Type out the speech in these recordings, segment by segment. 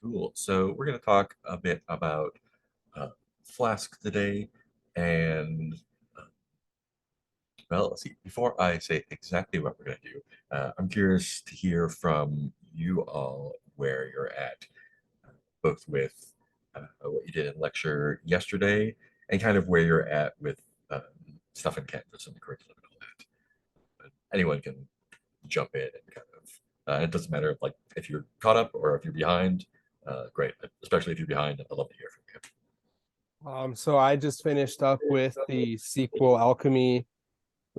Cool. So we're going to talk a bit about uh, Flask today. And uh, well, let's see. Before I say exactly what we're going to do, I'm curious to hear from you all where you're at, both with what you did in lecture yesterday and kind of where you're at with um, stuff in Canvas and the curriculum and all that. But anyone can jump in and kind of, it doesn't matter like if you're caught up or if you're behind. Great, especially if you're behind. I'd love to hear from you. So I just finished up with the SQL Alchemy,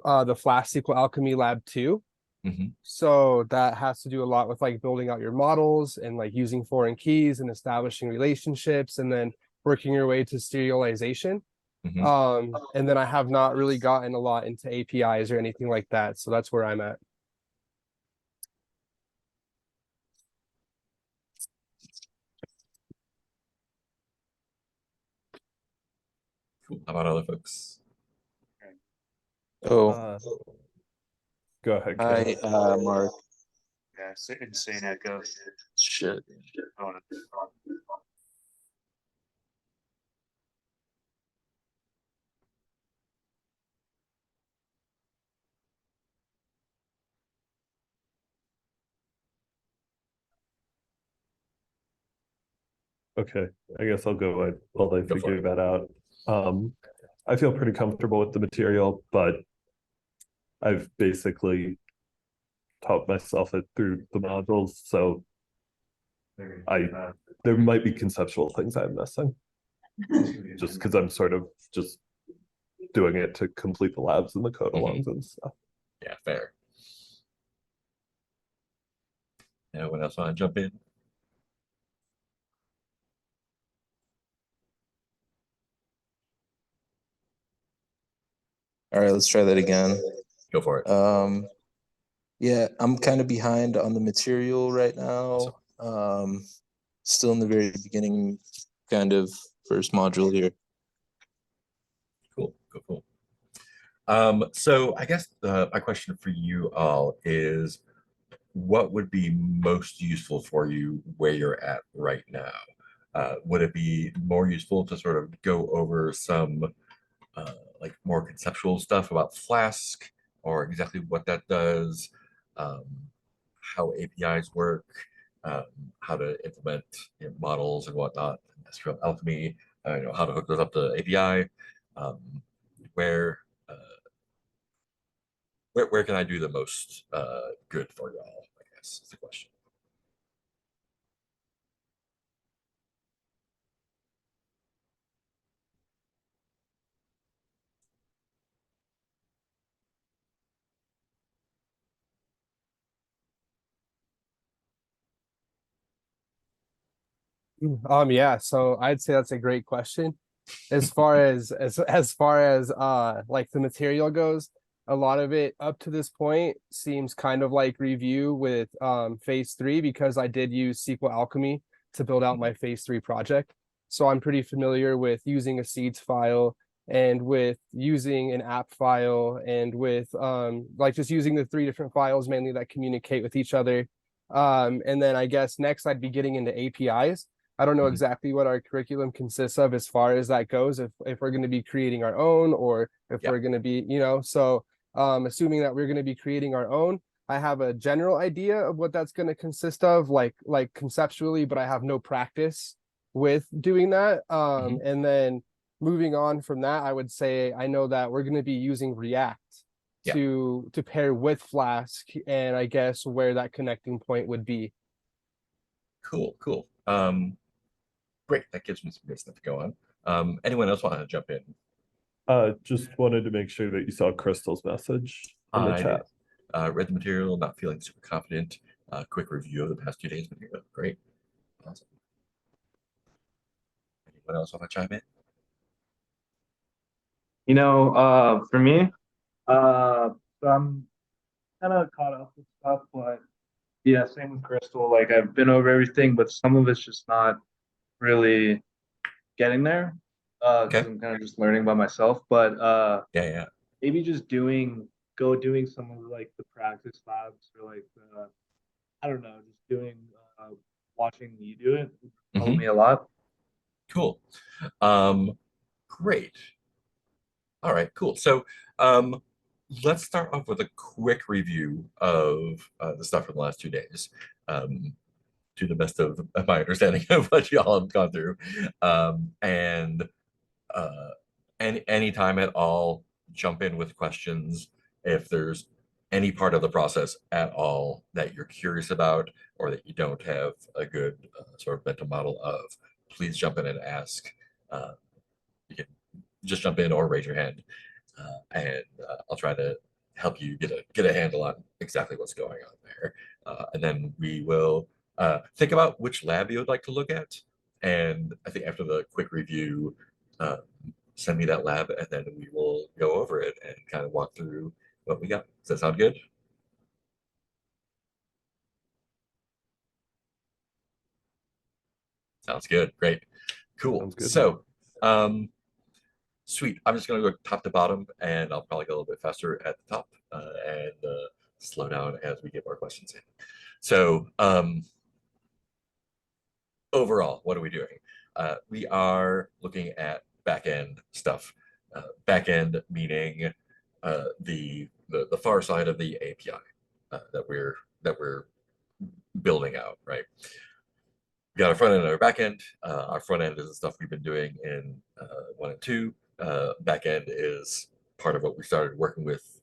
the Flash SQL Alchemy Lab 2. Hmm. So that has to do a lot with like building out your models and like using foreign keys and establishing relationships and then working your way to serialization. Hmm. And then I have not really gotten a lot into APIs or anything like that. So that's where I'm at. Cool. How about other folks? Oh, Uh, Go ahead, hi, Ken. Mark. Yeah, it's insane echo. Shit. I wanna- Okay, I guess I'll go while they Go for figure it. that out. Um, I feel pretty comfortable with the material, but I've basically taught myself it through the modules, so I there might be conceptual things I'm missing, just because I'm sort of just doing it to complete the labs and the code alongs and stuff. Yeah, fair. Anyone else want to jump in? All right, let's try that again. Go for it. Yeah, I'm kind of behind on the material right Awesome. now. Still in the very beginning, kind of first module here. Cool, cool, cool. So I guess my question for you all is, what would be most useful for you where you're at right now? Would it be more useful to sort of go over some like more conceptual stuff about Flask or exactly what that does, um, how APIs work, um, how to implement models and whatnot, SQL Alchemy, how to hook those up to API, um, where uh, where can I do the most good for y'all? I guess is the question. Yeah, so I'd say that's a great question. As far as like the material goes, a lot of it up to this point seems kind of like review with phase 3 because I did use SQL Alchemy to build out my phase 3 project. So I'm pretty familiar with using a seeds file and with using an app file and with like just using the 3 different files mainly that communicate with each other. And then I guess next I'd be getting into APIs. I don't know Mhm. exactly what our curriculum consists of as far as that goes, if we're going to be creating our own or if Yeah. we're going to be, so assuming that we're going to be creating our own, I have a general idea of what that's going to consist of, like conceptually, but I have no practice with doing that. Mhm. And then moving on from that, I would say I know that we're going to be using React Yeah. to pair with Flask, and I guess where that connecting point would be. Cool, cool. Great. That gives me some good stuff to go on. Anyone else want to jump in? Just wanted to make sure that you saw Crystal's message in the I did. chat. Read the material, not feeling super confident. Quick review of the past 2 days material. Great. Awesome. Anyone else want to chime in? For me, so I'm kind of caught up with stuff, but yeah, same with Crystal. Like I've been over everything, but some of it's just not really getting there. Because Okay. I'm kind of just learning by myself. But Yeah, yeah. maybe just doing some of like the practice labs or like the I don't know, just doing watching me do it. Helped Mhm. me a lot. Cool. Great. All right, cool. So let's start off with a quick review of the stuff from the last 2 days, to the best of my understanding of what you all have gone through. And uh, any time at all, jump in with questions if there's any part of the process at all that you're curious about or that you don't have a good sort of mental model of. Please jump in and ask. You can just jump in or raise your hand, and I'll try to help you get a handle on exactly what's going on there. And then we will think about which lab you would like to look at. And I think after the quick review, uh, send me that lab, and then we will go over it and kind of walk through what we got. Does that sound good? Sounds good. Great. Cool. Sounds good. So, sweet. I'm just going to go top to bottom, and I'll probably go a little bit faster at the top and slow down as we get more questions in. So, overall, what are we doing? We are looking at back-end stuff. Back-end meaning the far side of the API that we're building out, right? We got our front end and our back end. Our front end is the stuff we've been doing in 1 and 2. Back end is part of what we started working with.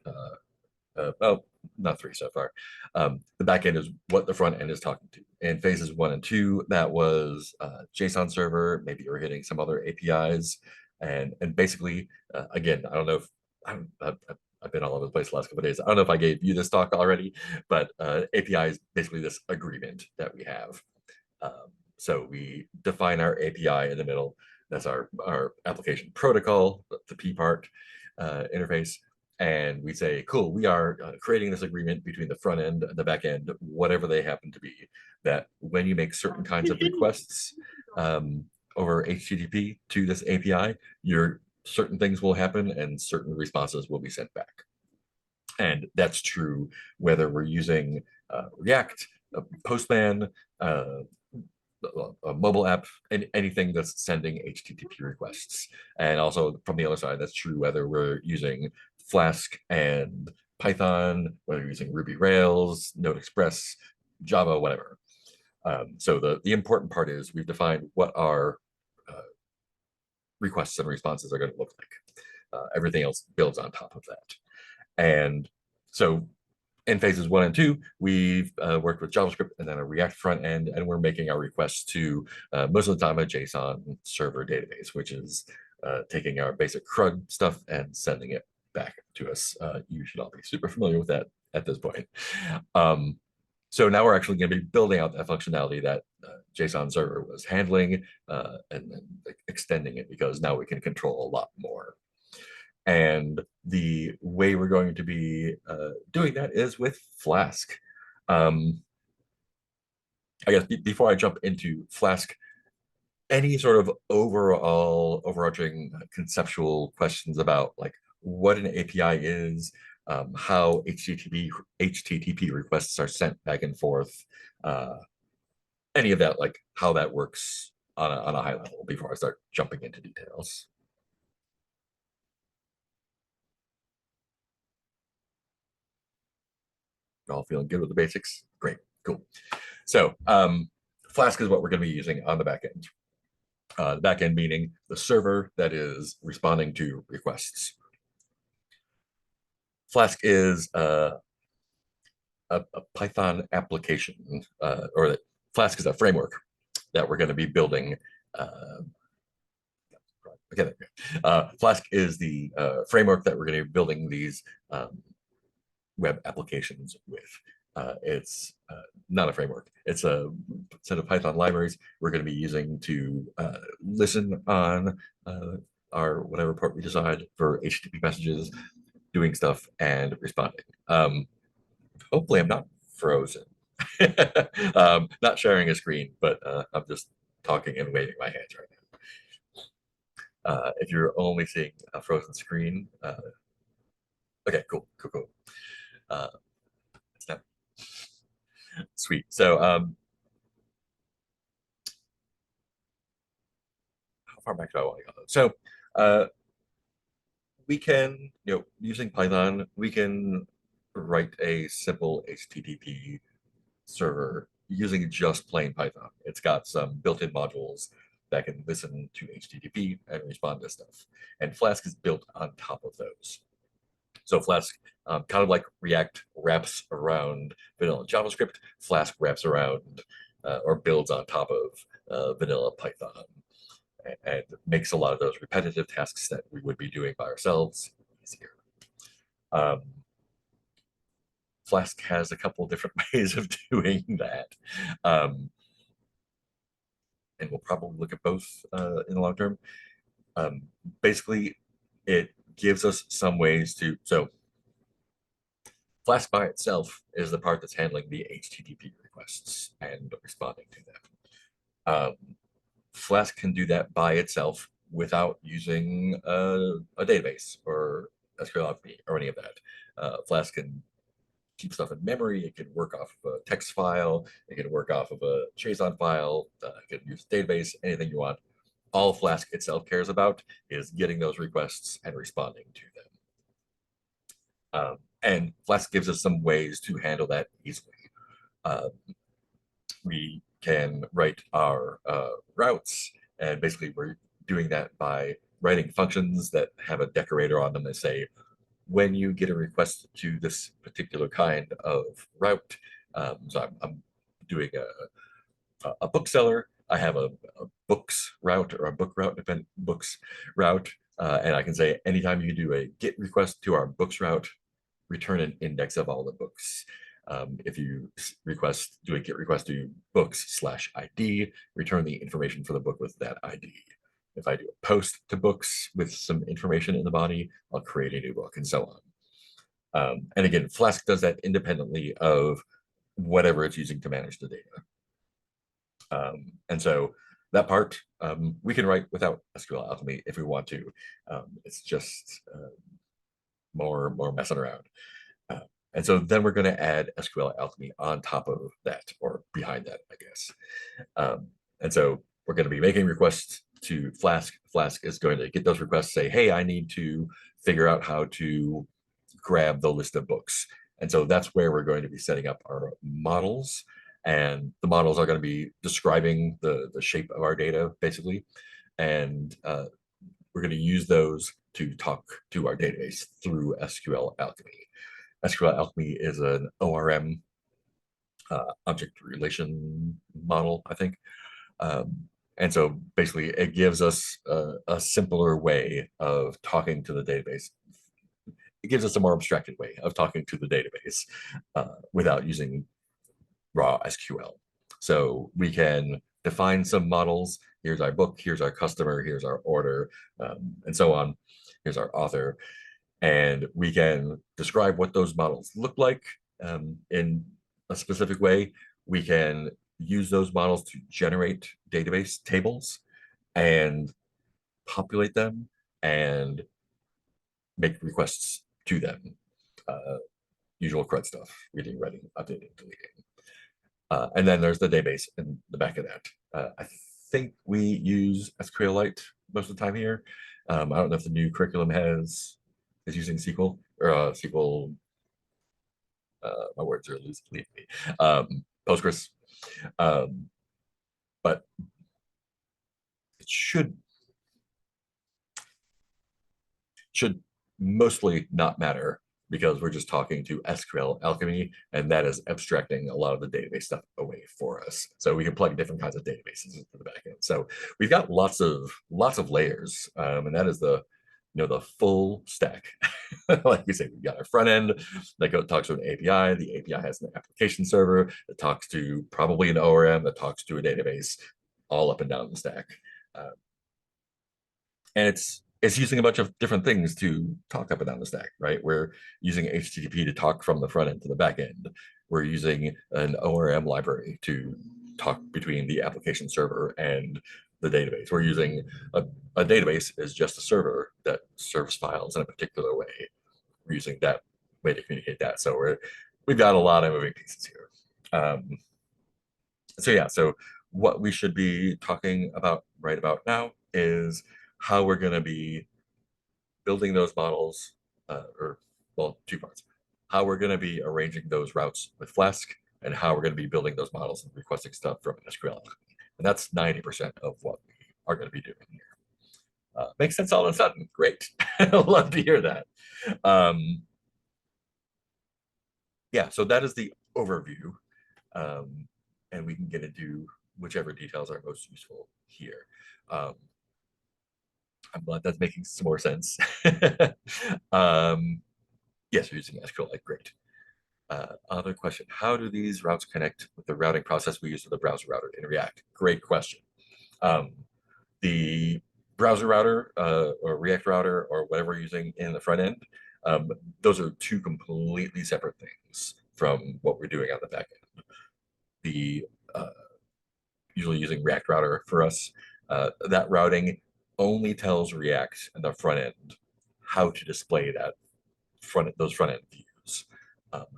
Well, not 3 so far. The back end is what the front end is talking to. In phases 1 and 2, that was JSON server. Maybe you're hitting some other APIs, and basically, again, I don't know if I've been all over the place the last couple of days. I don't know if I gave you this talk already, but API is basically this agreement that we have. So we define our API in the middle. That's our application protocol, the P part interface. And we say, cool, we are creating this agreement between the front end and the back end, whatever they happen to be, that when you make certain kinds of requests over HTTP to this API, certain things will happen and certain responses will be sent back. And that's true whether we're using React, Postman, a mobile app, and anything that's sending HTTP requests. And also from the other side, that's true whether we're using Flask and Python, whether we're using Ruby Rails, Node Express, Java, whatever. So the important part is we've defined what our requests and responses are going to look like. Everything else builds on top of that. And so in phases 1 and 2, we've worked with JavaScript and then a React front end, and we're making our requests to most of the time a JSON server database, which is taking our basic CRUD stuff and sending it back to us. You should all be super familiar with that at this point. So now we're actually going to be building out that functionality that JSON server was handling and then extending it, because now we can control a lot more. And the way we're going to be doing that is with Flask. I guess before I jump into Flask, any sort of overarching conceptual questions about like what an API is, how HTTP requests are sent back and forth, any of that, like how that works on a high level before I start jumping into details. All feeling good with the basics? Great, cool. So Flask is what we're going to be using on the back end. The back end meaning the server that is responding to requests. Flask is a Python application, or Flask is a framework that we're going to be building. Okay, Flask is the framework that we're going to be building these web applications with. It's not a framework. It's a set of Python libraries we're going to be using to listen on our whatever port we decide for HTTP messages, doing stuff and responding. Hopefully I'm not frozen. Not sharing a screen, but I'm just talking and waving my hands right now. If you're only seeing a frozen screen, okay, cool. Sweet. So far back do I want to go? So we can, using Python, we can write a simple HTTP server using just plain Python. It's got some built-in modules that can listen to HTTP and respond to stuff. And Flask is built on top of those. So Flask, kind of like React wraps around vanilla JavaScript, Flask wraps around or builds on top of vanilla Python and makes a lot of those repetitive tasks that we would be doing by ourselves easier. Flask has a couple different ways of doing that. And we'll probably look at both in the long term. Basically, it gives us some ways to, so Flask by itself is the part that's handling the HTTP requests and responding to them. Flask can do that by itself without using a database or SQL or any of that. Flask can keep stuff in memory. It can work off of a text file. It can work off of a JSON file. It can use a database, anything you want. All Flask itself cares about is getting those requests and responding to them. And Flask gives us some ways to handle that easily. We can write our routes, and basically we're doing that by writing functions that have a decorator on them that say, when you get a request to this particular kind of route, so I'm doing a bookseller, I have a books route or a book route, dependent books route, and I can say anytime you do a get request to our books route, return an index of all the books. If you do a get request to books/ID, return the information for the book with that ID. If I do a post to books with some information in the body, I'll create a new book and so on. And again, Flask does that independently of whatever it's using to manage the data. And so that part we can write without SQL Alchemy if we want to. It's just more messing around. And so then we're going to add SQL Alchemy on top of that, or behind that, I guess. And so we're going to be making requests to Flask. Flask is going to get those requests, say, hey, I need to figure out how to grab the list of books. And so that's where we're going to be setting up our models. And the models are going to be describing the shape of our data, basically. And we're going to use those to talk to our database through SQL Alchemy. SQL Alchemy is an ORM, object relation model, I think. And so basically it gives us a simpler way of talking to the database. It gives us a more abstracted way of talking to the database without using raw SQL. So we can define some models. Here's our book, here's our customer, here's our order, and so on. Here's our author. And we can describe what those models look like in a specific way. We can use those models to generate database tables and populate them and make requests to them. Usual CRUD stuff, reading, writing, updating, deleting. And then there's the database in the back of that. I think we use SQLite most of the time here. I don't know if the new curriculum is using SQL or SQL. My words are leaving me. Postgres, but it should mostly not matter because we're just talking to SQL Alchemy, and that is abstracting a lot of the database stuff away for us. So we can plug different kinds of databases into the backend. So we've got lots of layers, and that is the full stack. Like we say, we've got our front end that talks to an API. The API has an application server that talks to probably an ORM that talks to a database, all up and down the stack. And it's using a bunch of different things to talk up and down the stack, right? We're using HTTP to talk from the front end to the back end. We're using an ORM library to talk between the application server and the database. We're using a database is just a server that serves files in a particular way. We're using that way to communicate that. So we've got a lot of moving pieces here. So what we should be talking about right about now is how we're going to be building those models, or well, two parts. How we're going to be arranging those routes with Flask, and how we're going to be building those models and requesting stuff from SQL. And that's 90% of what we are going to be doing here. Makes sense all of a sudden. Great. Love to hear that. Yeah, so that is the overview. And we can get into whichever details are most useful here. I'm glad that's making some more sense. Yes, you're using SQLite, great. Other question, how do these routes connect with the routing process we use for the browser router in React? Great question. The browser router or React router or whatever we're using in the front end, those are two completely separate things from what we're doing on the back end. The usually using React router for us, that routing only tells React in the front end how to display that those front end views.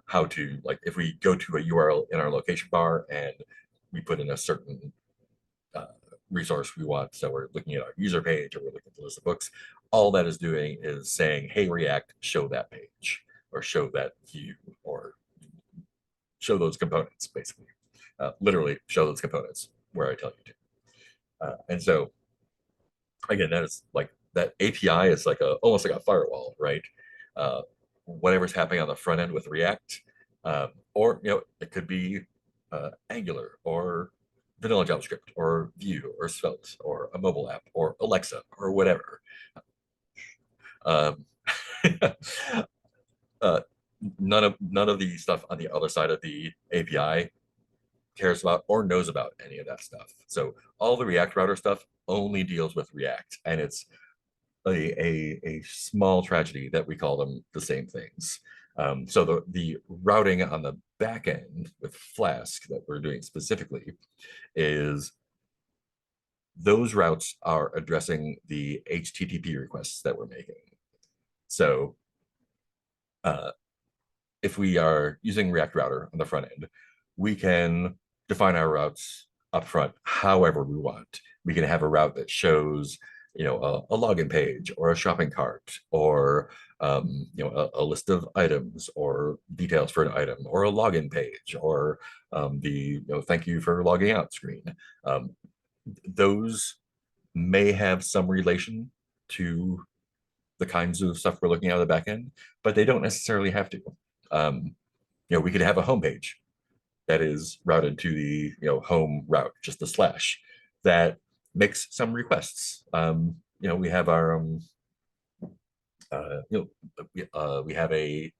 How to, like, if we go to a URL in our location bar and we put in a certain resource we want, so we're looking at our user page or we're looking at the list of books, all that is doing is saying, hey, React, show that page or show that view or show those components, basically. Literally show those components where I tell you to. And so, again, that is like, that API is like almost like a firewall, right? Whatever's happening on the front end with React, or it could be Angular or vanilla JavaScript or Vue or Svelte or a mobile app or Alexa or whatever. None of the stuff on the other side of the API cares about or knows about any of that stuff. So all the React router stuff only deals with React, and it's a small tragedy that we call them the same things. So the routing on the back end with Flask that we're doing specifically is those routes are addressing the HTTP requests that we're making. So if we are using React router on the front end, we can define our routes up front however we want. We can have a route that shows a login page or a shopping cart or a list of items or details for an item or a login page or the thank you for logging out screen. Those may have some relation to the kinds of stuff we're looking at on the back end, but they don't necessarily have to. We could have a home page that is routed to the home route, just the slash, that makes some requests. We have our we have the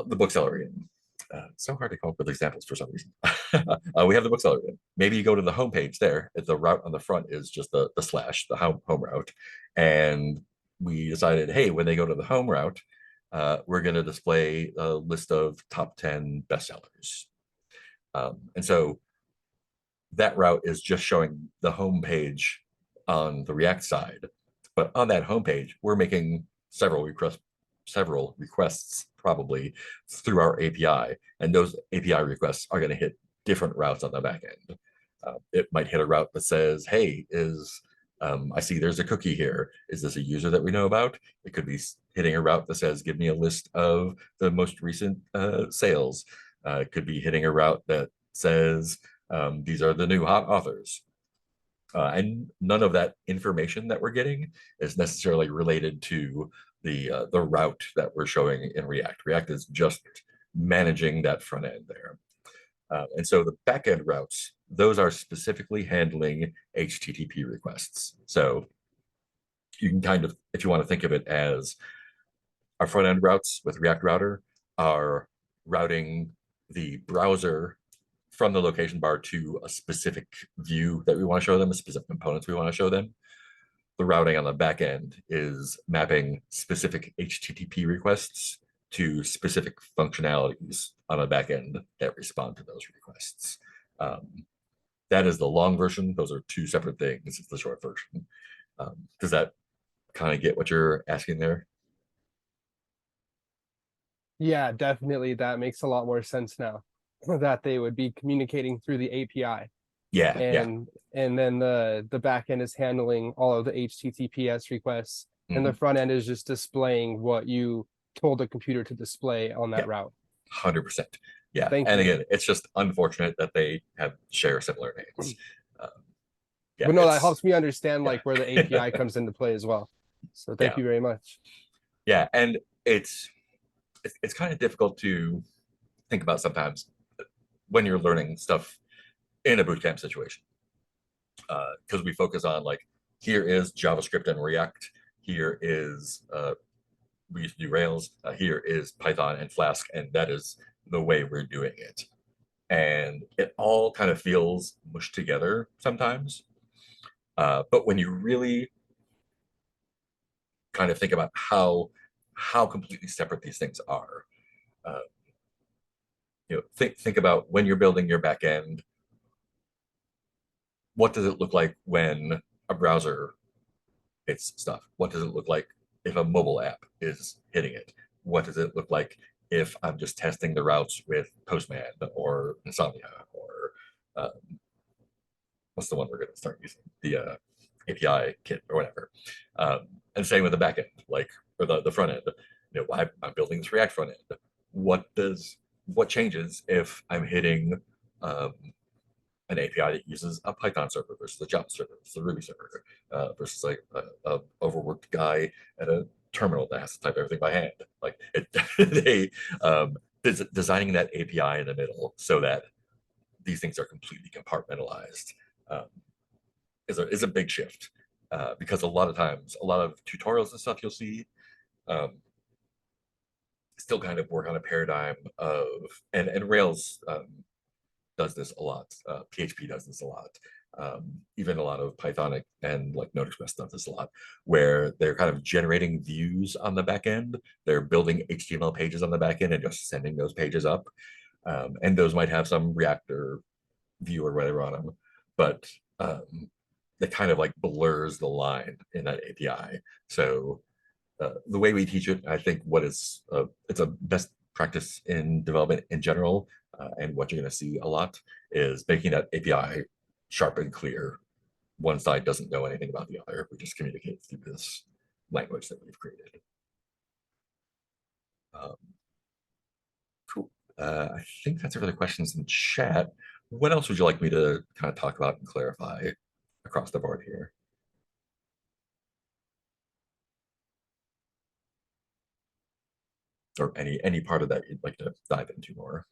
bookseller in. It's so hard to come up with examples for some reason. We have the bookseller in. Maybe you go to the home page there. The route on the front is just the slash, the home route, and we decided, hey, when they go to the home route, we're going to display a list of top 10 bestsellers. And so that route is just showing the home page on the React side. But on that home page, we're making several requests probably through our API. And those API requests are going to hit different routes on the back end. It might hit a route that says, hey, I see there's a cookie here. Is this a user that we know about? It could be hitting a route that says, give me a list of the most recent sales. It could be hitting a route that says, these are the new hot authors. And none of that information that we're getting is necessarily related to the route that we're showing in React. React is just managing that front end there. And so the backend routes, those are specifically handling HTTP requests. So you can kind of, if you want to think of it as our front end routes with React Router are routing the browser from the location bar to a specific view that we want to show them, a specific components we want to show them. The routing on the back end is mapping specific HTTP requests to specific functionalities on the back end that respond to those requests. That is the long version. Those are two separate things. It's the short version. Does that kind of get what you're asking there? Yeah, definitely. That makes a lot more sense now that they would be communicating through the API. Yeah, yeah. and then the back end is handling all of the HTTPS requests, and the Mhm. front end is just displaying what you told the computer to display on that Yeah. route. 100%. Yeah. Thank And you. again, it's just unfortunate that they have share similar names. Um, yeah, But no, that it's helps me understand yeah. like where the API comes into play as well. So thank Yeah. you very much. Yeah, and it's kind of difficult to think about sometimes when you're learning stuff in a bootcamp situation, because we focus on like, here is JavaScript and React, here is we used to do Rails, here is Python and Flask, and that is the way we're doing it. And it all kind of feels mushed together sometimes. But when you really kind of think about how completely separate these things are, uh, think about when you're building your back end, what does it look like when a browser hits stuff? What does it look like if a mobile app is hitting it? What does it look like if I'm just testing the routes with Postman or Insomnia or what's the one we're going to start using? The API kit or whatever. And same with the back end, like or the front end. I'm building this React front end. What changes if I'm hitting um, an API that uses a Python server versus a Java server versus a Ruby server versus like a overworked guy at a terminal that has to type everything by hand. Like they designing that API in the middle so that these things are completely compartmentalized um, is a big shift because a lot of times, a lot of tutorials and stuff you'll see still kind of work on a paradigm of and Rails does this a lot. PHP does this a lot. Even a lot of Pythonic and like Node Express does this a lot, where they're kind of generating views on the back end. They're building HTML pages on the back end and just sending those pages up. And those might have some Reactor view or whatever on them, but it kind of like blurs the line in that API. So the way we teach it, I think what is it's a best practice in development in general, and what you're going to see a lot is making that API sharp and clear. One side doesn't know anything about the other. We just communicate through this language that we've created. Um, cool. I think that's it for the questions in chat. What else would you like me to kind of talk about and clarify across the board here? Or any part of that you'd like to dive into more?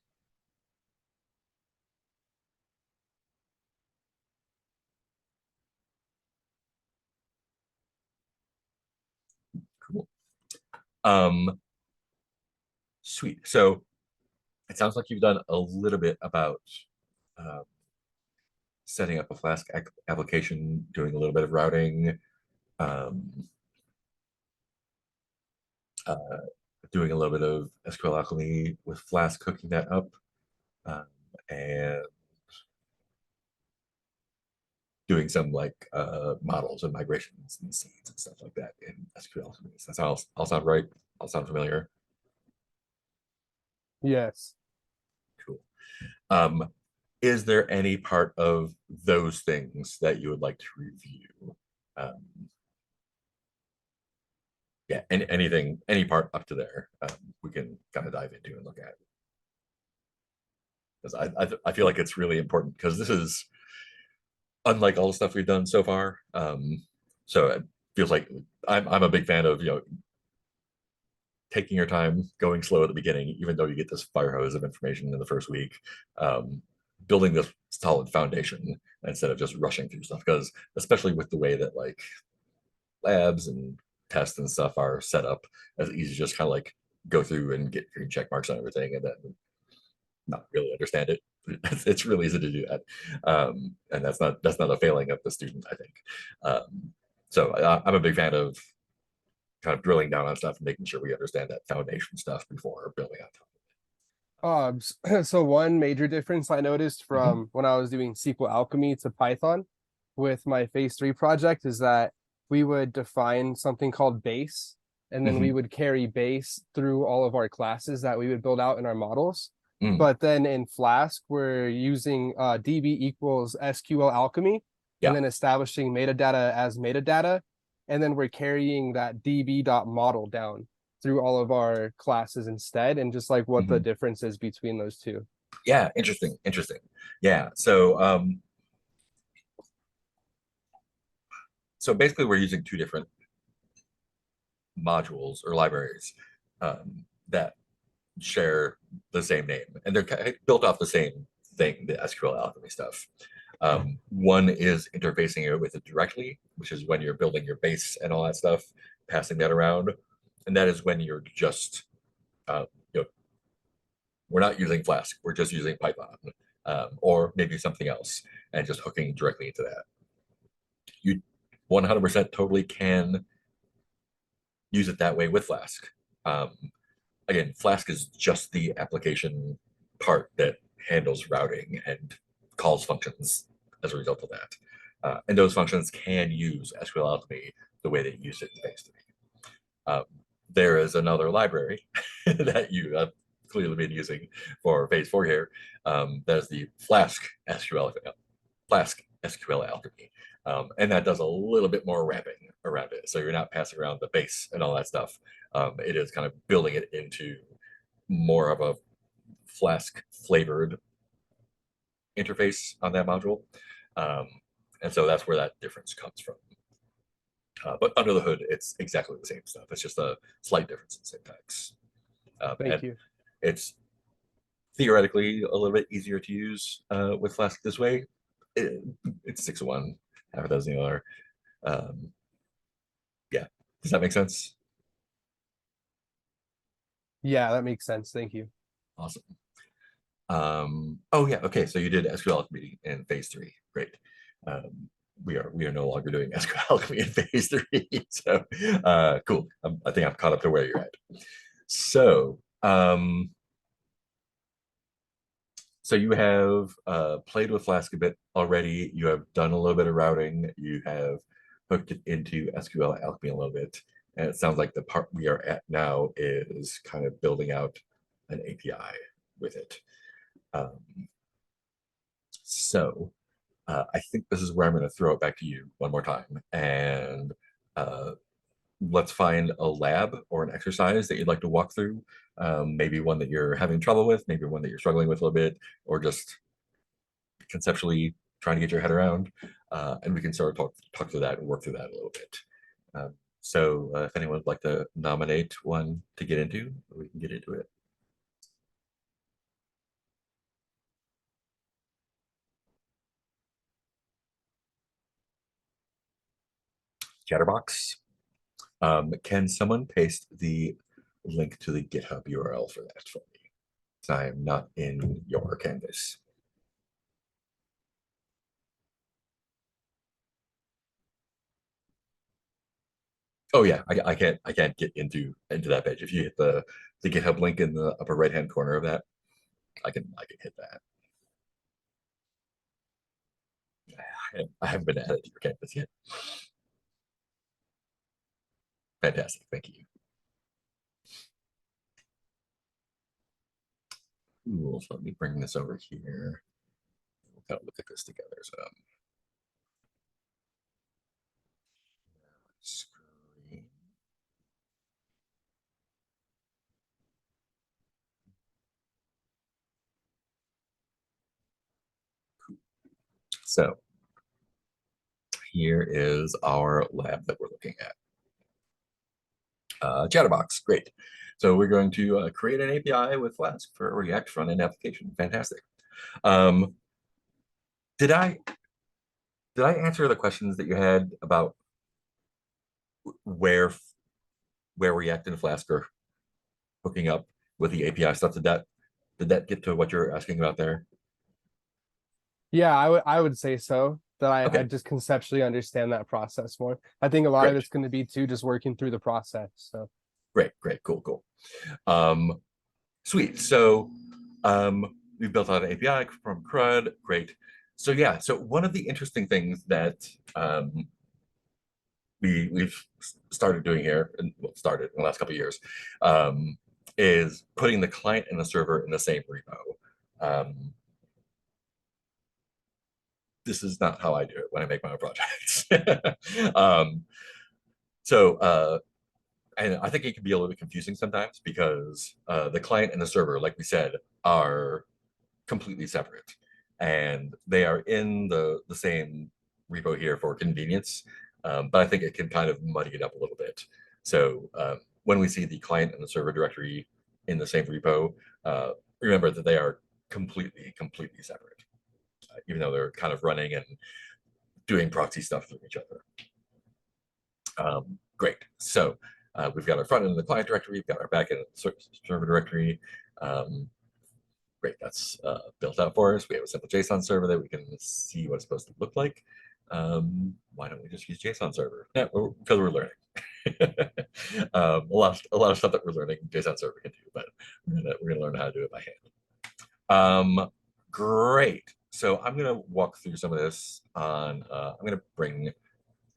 Cool. Sweet. So it sounds like you've done a little bit about uh, setting up a Flask application, doing a little bit of routing, um, uh, doing a little bit of SQL Alchemy with Flask, cooking that up, um, and doing some like models and migrations and seeds and stuff like that in SQL Alchemy. Does that all sound right? All sound familiar? Yes. Cool. Is there any part of those things that you would like to review? Um, yeah, anything, any part up to there, we can kind of dive into and look at. Because I feel like it's really important because this is unlike all the stuff we've done so far. So it feels like I'm a big fan of taking your time, going slow at the beginning, even though you get this fire hose of information in the first week, building this solid foundation instead of just rushing through stuff. Because especially with the way that like labs and tests and stuff are set up, as easy to just kind of like go through and get green check marks on everything and then not really understand it. It's really easy to do that, and that's not a failing of the student, I think. So I'm a big fan of kind of drilling down on stuff and making sure we understand that foundation stuff before building on top. So one major difference I noticed from when I was doing SQL Alchemy to Python with my phase 3 project is that we would define something called base, and then we would carry base through all of our classes that we would build out in our models. Mm, But then in Flask, we're using DB equals SQL alchemy, Yeah. and then establishing metadata as metadata, and then we're carrying that db.model down through all of our classes instead, and just like what the Mhm. difference is between those two. Yeah, interesting. Yeah, so basically we're using two different modules or libraries that share the same name, and they're built off the same thing, the SQL alchemy stuff. One is interfacing it with it directly, which is when you're building your base and all that stuff, passing that around, and that is when you're just uh, you know, we're not using Flask, we're just using Python, or maybe something else, and just hooking directly into that. You 100% totally can use it that way with Flask. Um, Again, Flask is just the application part that handles routing and calls functions as a result of that. And those functions can use SQL Alchemy the way that you use it in Phase 3. There is another library that you have clearly been using for Phase 4 here. That is the Flask SQL Alchemy. And that does a little bit more wrapping around it. So you're not passing around the base and all that stuff. It is kind of building it into more of a Flask flavored interface on that module. Um, and so that's where that difference comes from. But under the hood, it's exactly the same stuff. It's just a slight difference in syntax. Thank you. It's theoretically a little bit easier to use with Flask this way. It's 6 of one, half a dozen the other. Yeah, does that make sense? Yeah, that makes sense. Thank you. Awesome. Oh yeah, okay. So you did SQL Alchemy in Phase 3. Great. We are no longer doing SQL Alchemy in Phase 3. So cool. I think I'm caught up to where you're at. So so you have played with Flask a bit already. You have done a little bit of routing. You have hooked it into SQL Alchemy a little bit. And it sounds like the part we are at now is kind of building out an API with it. So I think this is where I'm going to throw it back to you one more time. And let's find a lab or an exercise that you'd like to walk through. Maybe one that you're having trouble with, maybe one that you're struggling with a little bit, or just conceptually trying to get your head around. And we can sort of talk through that and work through that a little bit. So if anyone would like to nominate one to get into, we can get into it. Chatterbox. Can someone paste the link to the GitHub URL for that for me? I am not in your canvas. Oh yeah, I can't get into that page. If you hit the GitHub link in the upper right hand corner of that, I can hit that. I haven't been added to your canvas yet. Fantastic, thank you. Cool. So let me bring this over here. We'll kind of look at this together. So screen. Cool. So here is our lab that we're looking at. Chatterbox, great. So we're going to create an API with Flask for a React front-end application. Fantastic. Did I answer the questions that you had about where React and Flask are hooking up with the API stuff? Did that get to what you're asking about there? Yeah, I would say so. That I Okay. just conceptually understand that process more. I think a lot of Great. it's going to be too just working through the process. So Great, cool. Sweet. So we built out an API from CRUD. Great. So yeah, so one of the interesting things that we've started doing here, and well, started in the last couple of years, is putting the client and the server in the same repo. This is not how I do it when I make my own projects. And I think it can be a little bit confusing sometimes because the client and the server, like we said, are completely separate, and they are in the same repo here for convenience. But I think it can kind of muddy it up a little bit. So when we see the client and the server directory in the same repo, remember that they are completely separate, even though they're kind of running and doing proxy stuff through each other. Great. So we've got our front end of the client directory, we've got our back end of the server directory. Great, that's built out for us. We have a simple JSON server that we can see what it's supposed to look like. Why don't we just use JSON server? Yeah, because we're learning. A lot of stuff that we're learning JSON server can do, but we're gonna learn how to do it by hand. Great. So I'm gonna walk through some of this on. I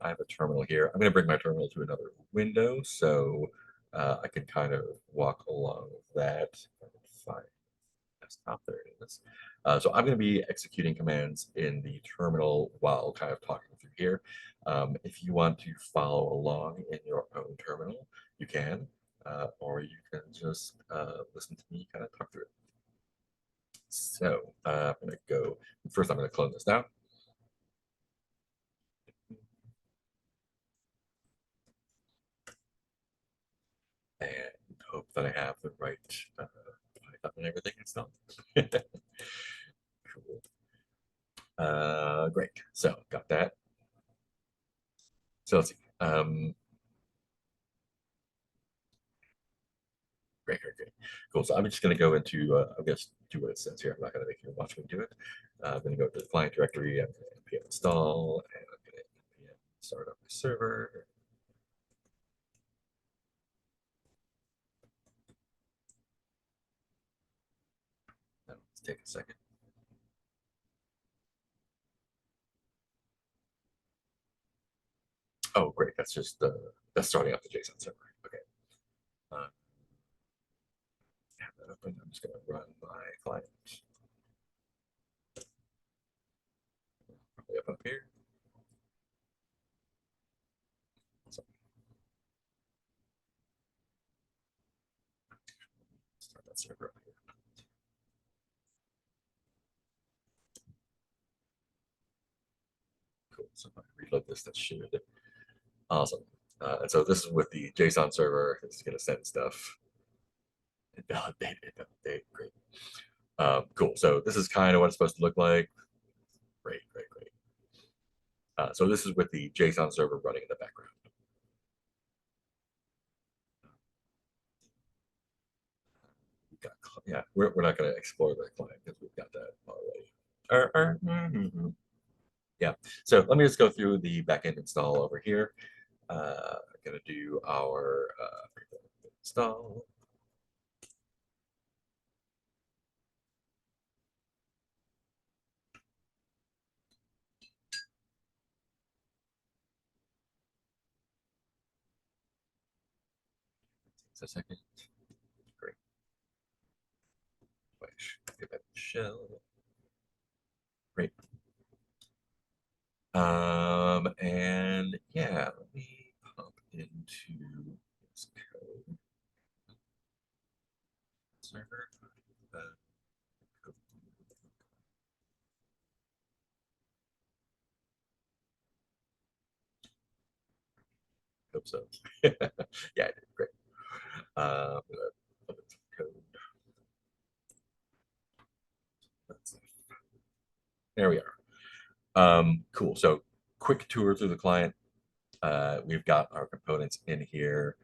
have a terminal here. I'm gonna bring my terminal to another window so I can kind of walk along with that. Fine. Desktop, there it is. So I'm going to be executing commands in the terminal while kind of talking through here. If you want to follow along in your own terminal, you can, or you can just listen to me kind of talk through it. So I'm going to go, first I'm going to clone this down. And hope that I have the right Python and everything installed. Cool. Great. So got that. So let's see. Great. Cool. So I'm just going to go into, I'm going to do what it says here. I'm not going to make you watch me do it. I'm going to go to the client directory. I'm going to npm install, and I'm going to npm start up my server. Let's take a second. Oh, great. That's just that's starting up the JSON server. Okay. Have that open. I'm just going to run my client. Probably up here. So, start that server up here. Cool. So if I reload this, that should. Awesome. And so this is with the JSON server. It's going to send stuff. Invalidate. Great. Cool. So this is kind of what it's supposed to look like. Great. So this is with the JSON server running in the background. Yeah, we're not going to explore the client because we've got that already. Yeah. So let me just go through the backend install over here. I'm going to do our install. Takes a second. Great. Get that shell. Great. And yeah, let me pop into this code server. Hope so. Yeah, I did. Great. I'm gonna put in some code. There we are. Cool. So quick tour through the client. We've got our components in here.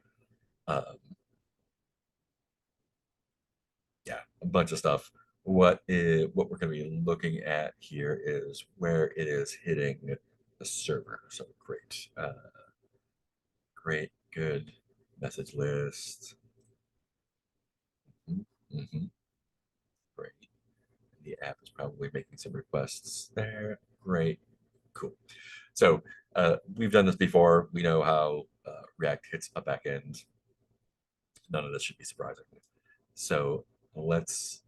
Yeah, a bunch of stuff. What we're going to be looking at here is where it is hitting the server. So great. Great, good message list. Great. The app is probably making some requests there. Great, cool. So we've done this before. We know how React hits a backend. None of this should be surprising. So let's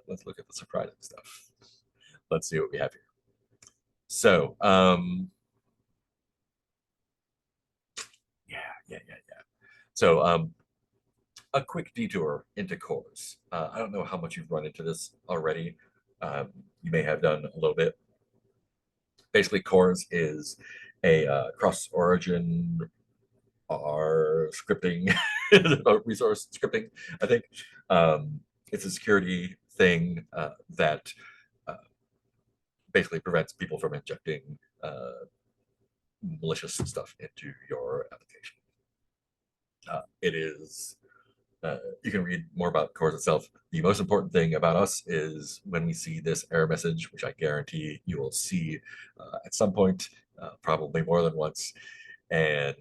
look at the surprising stuff. Let's see what we have here. So yeah. So a quick detour into cores. I don't know how much you've run into this already. You may have done a little bit. Basically, cores is a cross-origin R scripting resource scripting. I think it's a security thing that basically prevents people from injecting malicious stuff into your application. It is you can read more about cores itself. The most important thing about us is when we see this error message, which I guarantee you will see at some point, probably more than once. And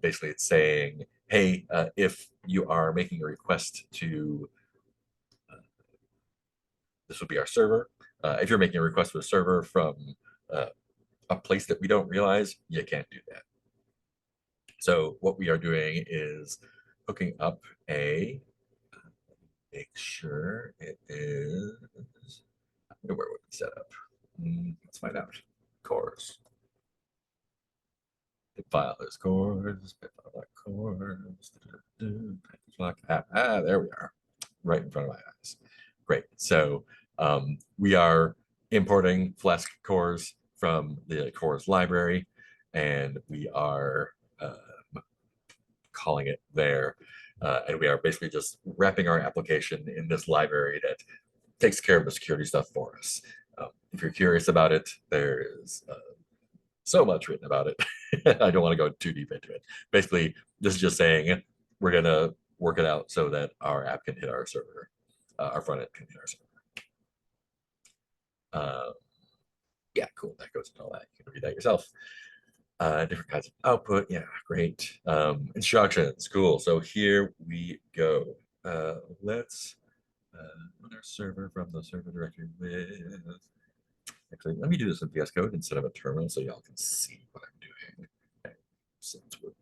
basically it's saying, hey, if you are making a request to, this would be our server. If you're making a request to a server from a place that we don't realize, you can't do that. So what we are doing is hooking up make sure it is, where would it set up? Let's find out. Cores. The file is cores, cores. There we are, right in front of my eyes. Great. So we are importing Flask cores from the cores library, and we are calling it there. And we are basically just wrapping our application in this library that takes care of the security stuff for us. If you're curious about it, there is so much written about it. I don't want to go too deep into it. Basically, this is just saying we're going to work it out so that our app can hit our server, our front end can hit our server. Yeah, cool. That goes into all that. You can read that yourself. Different kinds of output. Yeah, great. Instructions. Cool. So here we go. Let's run our server from the server directory with. Actually, let me do this in VS Code instead of a terminal so y'all can see what I'm doing. Okay. Since we're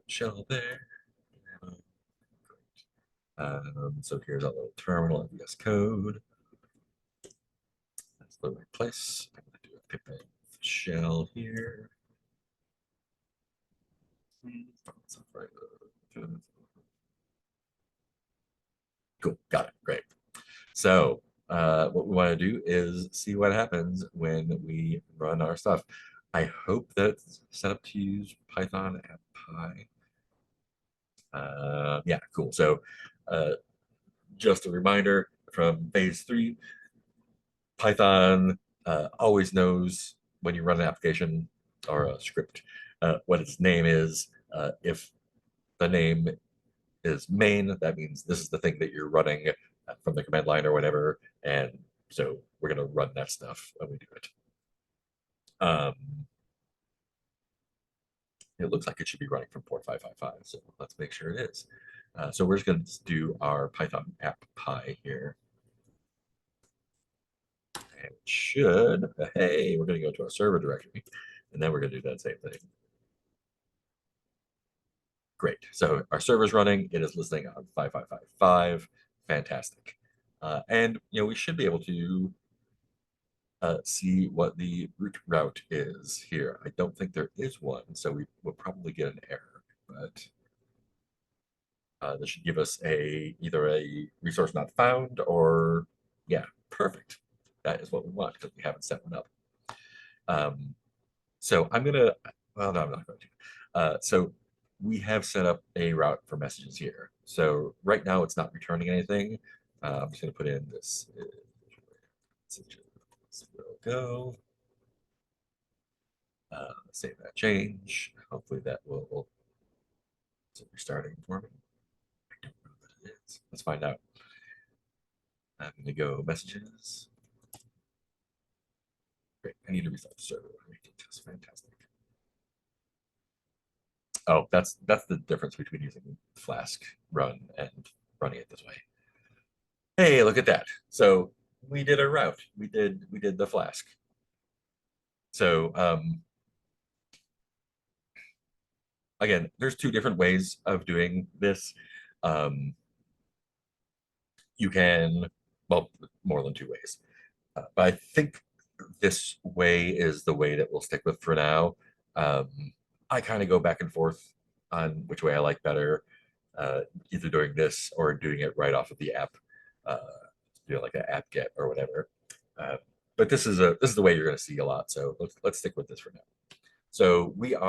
shell there. So here's our little terminal in VS Code. That's the right place. I'm going to do a pip shell here. Cool, got it, great. So what we want to do is see what happens when we run our stuff. I hope that's set up to use Python at Pi. Yeah, cool. So just a reminder from phase 3, Python always knows when you run an application or a script what its name is. If the name is main, that means this is the thing that you're running from the command line or whatever. And so we're going to run that stuff when we do it. It looks like it should be running from port 555. So let's make sure it is. So we're just going to do our Python app Pi here. And it should, hey, we're going to go to our server directory, and then we're going to do that same thing. Great. So our server's running. It is listening on 5555. Fantastic. And we should be able to see what the root route is here. I don't think there is one, so we will probably get an error, but this should give us either a resource not found or, yeah, perfect. That is what we want because we haven't set one up. So I'm going to, well, no, I'm not going to. So we have set up a route for messages here. So right now it's not returning anything. I'm just going to put in this. Will go. Save that change. Hopefully that will. Is it restarting for me? I don't know what it is. Let's find out. I'm going to go messages. Great. I need to restart the server. That's fantastic. Oh, that's the difference between using Flask run and running it this way. Hey, look at that. So we did a route. We did the Flask. So again, there's 2 different ways of doing this. You can, well, more than two ways. But I think this way is the way that we'll stick with for now. I kind of go back and forth on which way I like better, either doing this or doing it right off of the app, uh, like an app get or whatever. But this is the way you're going to see a lot. So let's stick with this for now. So we have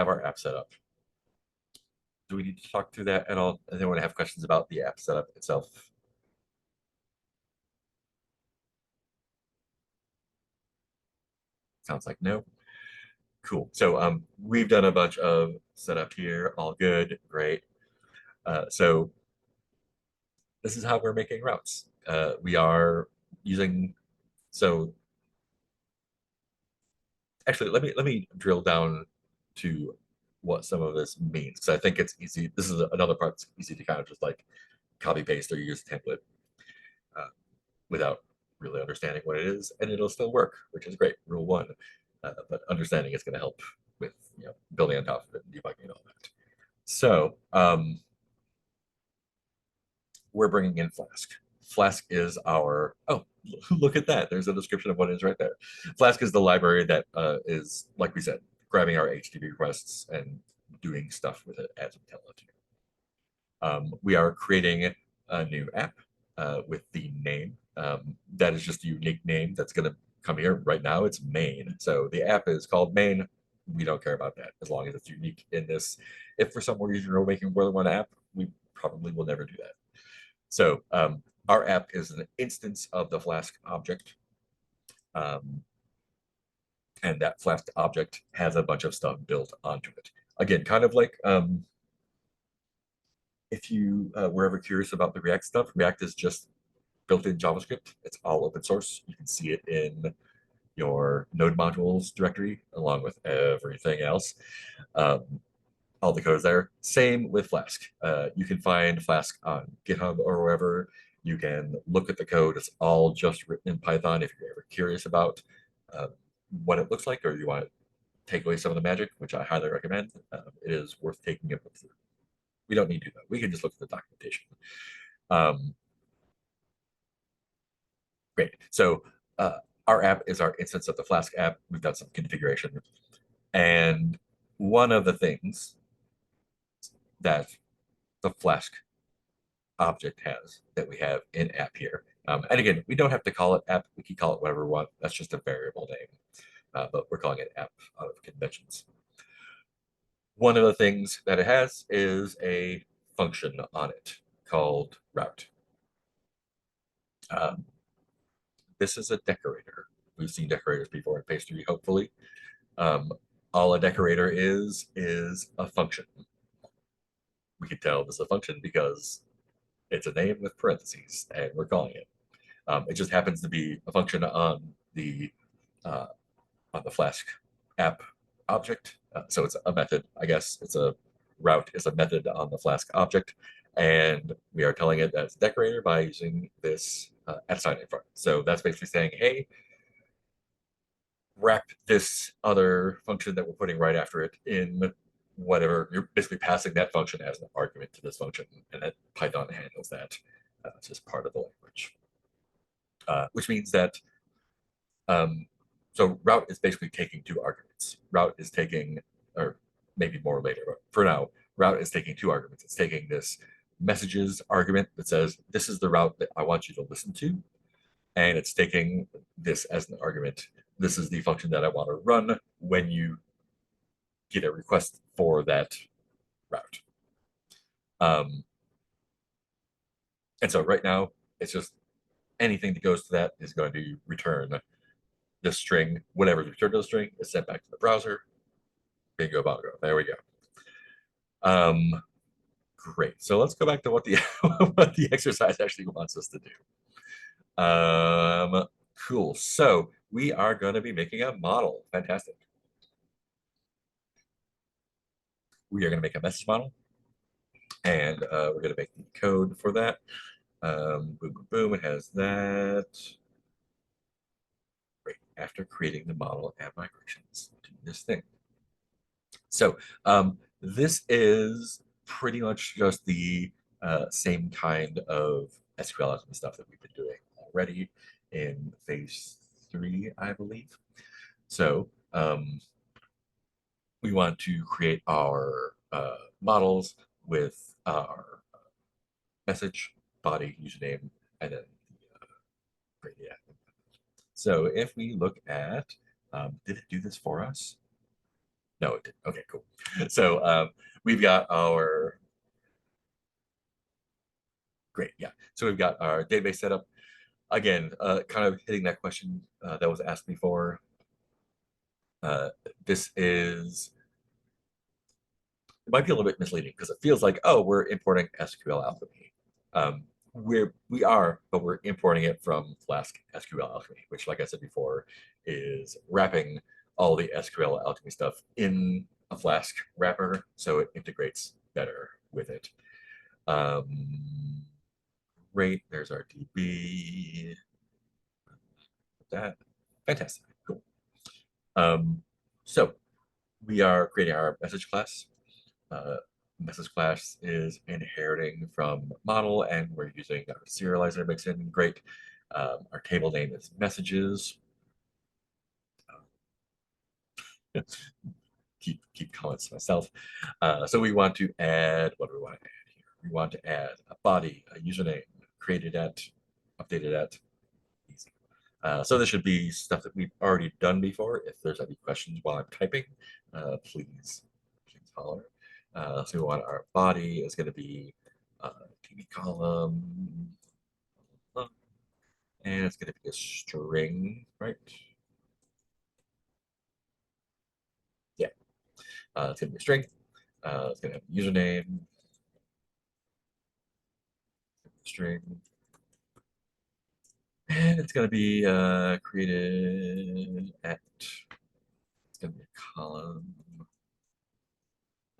our app set up. Do we need to talk through that at all? Does anyone have questions about the app setup itself? Sounds like no. Cool. So we've done a bunch of setup here, all good, great. So this is how we're making routes. We are using, so actually let me drill down to what some of this means, because I think it's easy. This is another part that's easy to kind of just like copy paste or use a template without really understanding what it is, and it'll still work, which is great. Rule one. But understanding is going to help with building on top of it and debugging and all that. So we're bringing in Flask. Flask is our, oh, look at that. There's a description of what it is right there. Flask is the library that is, like we said, grabbing our HTTP requests and doing stuff with it as we tell it to. We are creating a new app with the name. That is just a unique name that's going to come here. Right now it's main. So the app is called main. We don't care about that as long as it's unique in this. If for some reason you're making more than one app, we probably will never do that. So our app is an instance of the Flask object. And that Flask object has a bunch of stuff built onto it. Again, kind of like if you were ever curious about the React stuff, React is just built in JavaScript. It's all open source. You can see it in your node modules directory along with everything else. All the code is there. Same with Flask. You can find Flask on GitHub or wherever. You can look at the code. It's all just written in Python if you're ever curious about what it looks like, or you want to take away some of the magic, which I highly recommend. It is worth taking a look through. We don't need to do that. We can just look at the documentation. Great. So our app is our instance of the Flask app. We've done some configuration. And one of the things that the Flask object has that we have in app here. And again, we don't have to call it app. We can call it whatever we want. That's just a variable name. But we're calling it app out of conventions. One of the things that it has is a function on it called route. This is a decorator. We've seen decorators before in pastry, hopefully. All a decorator is a function. We can tell this is a function because it's a name with parentheses, and we're calling it. It just happens to be a function on the Flask app object. So it's a method, I guess. It's a route is a method on the Flask object, and we are telling it that it's a decorator by using this @ in front. So that's basically saying, hey, wrap this other function that we're putting right after it in whatever. You're basically passing that function as an argument to this function, and that Python handles that. It's just part of the language, which means that so route is basically taking two arguments. Route is taking, or maybe more later, but for now, route is taking two arguments. It's taking this messages argument that says, this is the route that I want you to listen to. And it's taking this as an argument. This is the function that I want to run when you get a request for that route. And so right now, it's just anything that goes to that is going to return the string, whatever's returned to the string is sent back to the browser. Bingo bongo. There we go. Great. So let's go back to what the what the exercise actually wants us to do. Cool. So we are going to be making a model. Fantastic. We are going to make a message model, and we're going to make the code for that. Boom, boom, boom. It has that. Great. After creating the model, add migrations to this thing. So this is pretty much just the same kind of SQL alchemy stuff that we've been doing already in phase 3, I believe. So we want to create our models with our message, body, username, and then yeah. So if we look at, did it do this for us? No, it didn't. Okay, cool. So we've got our, great, yeah. So we've got our database set up. Again, kind of hitting that question that was asked before. This is, it might be a little bit misleading because it feels like, oh, we're importing SQL Alchemy. We are, but we're importing it from Flask SQL Alchemy, which, like I said before, is wrapping all the SQL Alchemy stuff in a Flask wrapper, so it integrates better with it. Great, there's our DB. That fantastic, cool. So we are creating our message class. Message class is inheriting from model, and we're using our serializer mixin. Great. Our table name is messages. Keep comments to myself. So we want to add, what do we want to add here? We want to add a body, a username, created at, updated at. Easy. So this should be stuff that we've already done before. If there's any questions while I'm typing, please holler. So we want our body is going to be TV column, and it's going to be a string, right? Yeah, it's going to be a string. It's going to have a username, string, and it's going to be created at. It's going to be a column.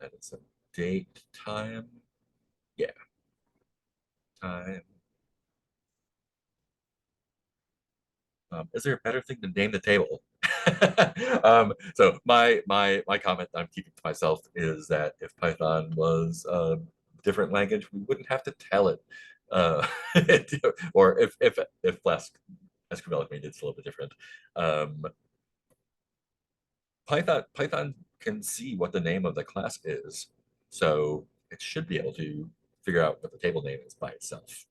That is a date, time. Yeah, time. Is there a better thing to name the table? So my comment I'm keeping to myself is that if Python was a different language, we wouldn't have to tell it. Or if Flask SQL made it's a little bit different. Python can see what the name of the class is, so it should be able to figure out what the table name is by itself.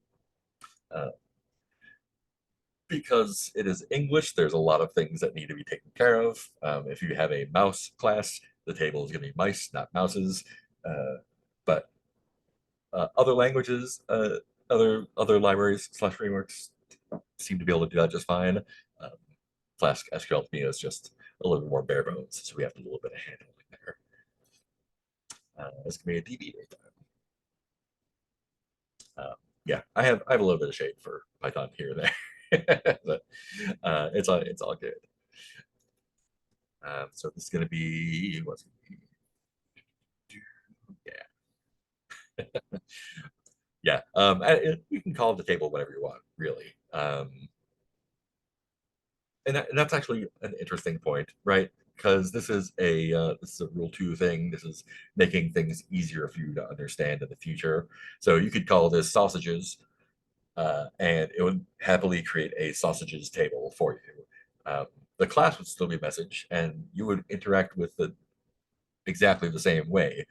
Because it is English, there's a lot of things that need to be taken care of. If you have a mouse class, the table is going to be mice, not mouses. But other languages, other libraries / frameworks seem to be able to do that just fine. Flask SQL to me is just a little bit more bare bones, so we have to do a little bit of handling there. This can be a DB right there. Yeah, I have a little bit of shade for Python here and there, but it's all good. So this is going to be what's it gonna be? Yeah. Yeah. You can call the table whatever you want, really. And that's actually an interesting point, right? Because this is a rule 2 thing. This is making things easier for you to understand in the future. So you could call this sausages, and it would happily create a sausages table for you. The class would still be message, and you would interact with it exactly the same way.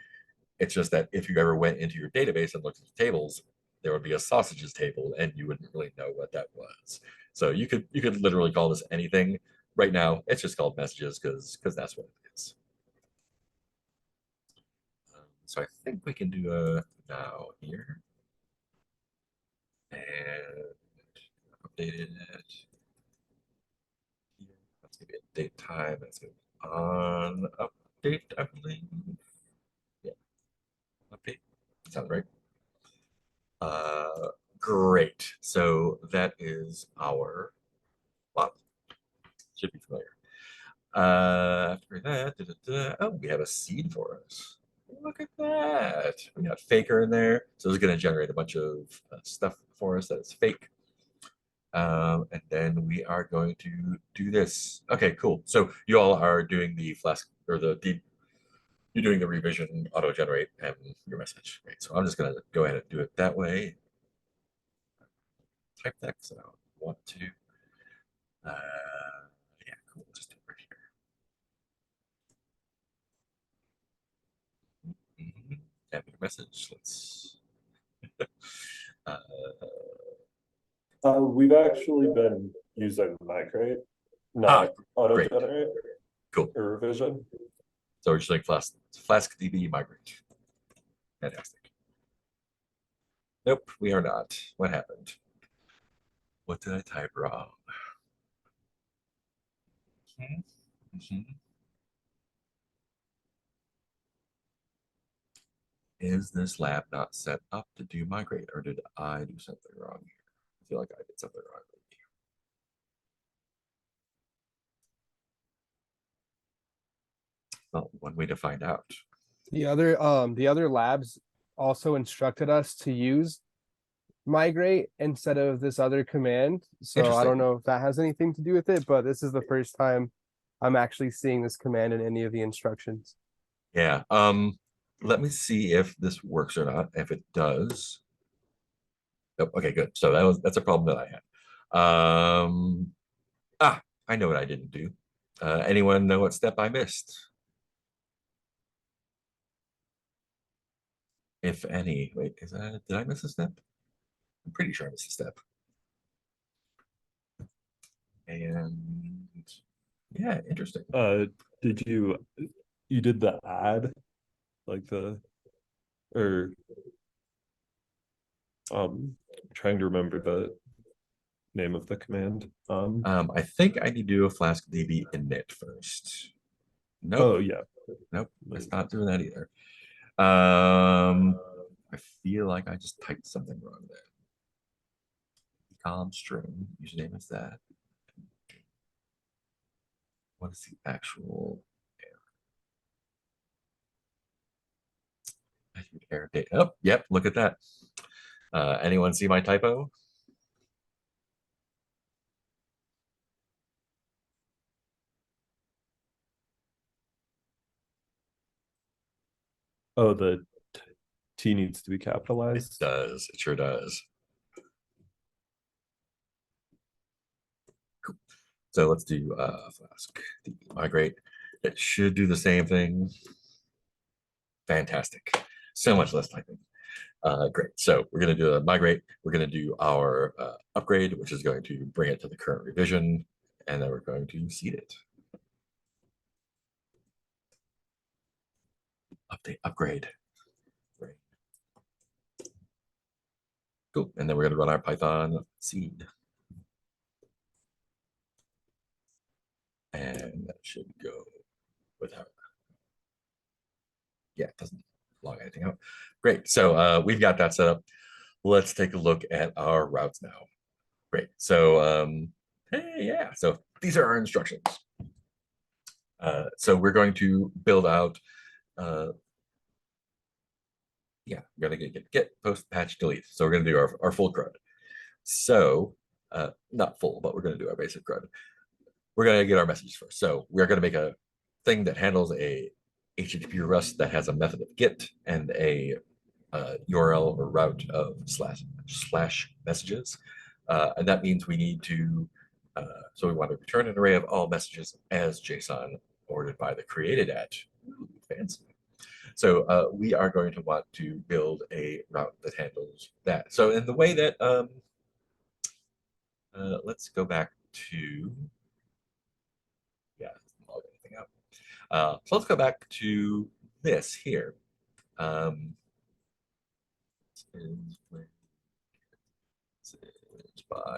It's just that if you ever went into your database and looked at the tables, there would be a sausages table, and you wouldn't really know what that was. So you could literally call this anything. Right now, it's just called messages because that's what it is. So I think we can do a now here and updated it. That's gonna be a date time. That's gonna be on update, I believe. Yeah, update. Sounds right. Great. So that is our plot. Should be familiar. After that, oh, we have a seed for us. Look at that. We got faker in there. So it's going to generate a bunch of stuff for us that is fake. And then we are going to do this. Okay, cool. So you all are doing the Flask or the you're doing the revision, auto generate, and your message. Right. So I'm just gonna go ahead and do it that way. Type that because I don't want to. Yeah, cool. Just do it right here. Have your message. Let's. We've actually been using migrate, not auto great. generate Cool. or revision. So we're just like Flask DB migrate. Fantastic. Nope, we are not. What happened? What did I type wrong? Is this lab not set up to do migrate, or did I do something wrong here? I feel like I did something wrong. Well, one way to find out. The other labs also instructed us to use migrate instead of this other command. So I Interesting. don't know if that has anything to do with it, but this is the first time I'm actually seeing this command in any of the instructions. Yeah. Let me see if this works or not. If it does. Oh, okay, good. So that's a problem that I had. I know what I didn't do. Anyone know what step I missed? If any. Wait, did I miss a step? I'm pretty sure I missed a step. And yeah, interesting. Did you did the add, like or trying to remember the name of the command. I think I need to do a Flask DB init first. Nope. Oh yeah. Nope, it's not doing that either. I feel like I just typed something wrong there. Com string, username is that. What is the actual error date? Oh, yep, look at that. Anyone see my typo? Oh, the T needs to be capitalized. It does. It sure does. Cool. So let's do Flask migrate. It should do the same thing. Fantastic. So much less typing. Great. So we're going to do a migrate. We're going to do our upgrade, which is going to bring it to the current revision, and then we're going to seed it. Update, upgrade. Great. Cool. And then we're going to run our Python seed. And that should go without. Yeah, it doesn't log anything out. Great. So we've got that set up. Let's take a look at our routes now. Great. So hey, yeah. So these are our instructions. So we're going to build out. Yeah, we're gonna get post patch delete. So we're gonna do our full CRUD. So not full, but we're gonna do our basic CRUD. We're gonna get our messages first. So we're gonna make a thing that handles a HTTP request that has a method of get and a URL or route of slash messages. And that means we need to, so we want to return an array of all messages as JSON ordered by the created at. Ooh, fancy. So we are going to want to build a route that handles that. So in the way that, let's go back to, yeah, log anything out. So let's go back to this here. By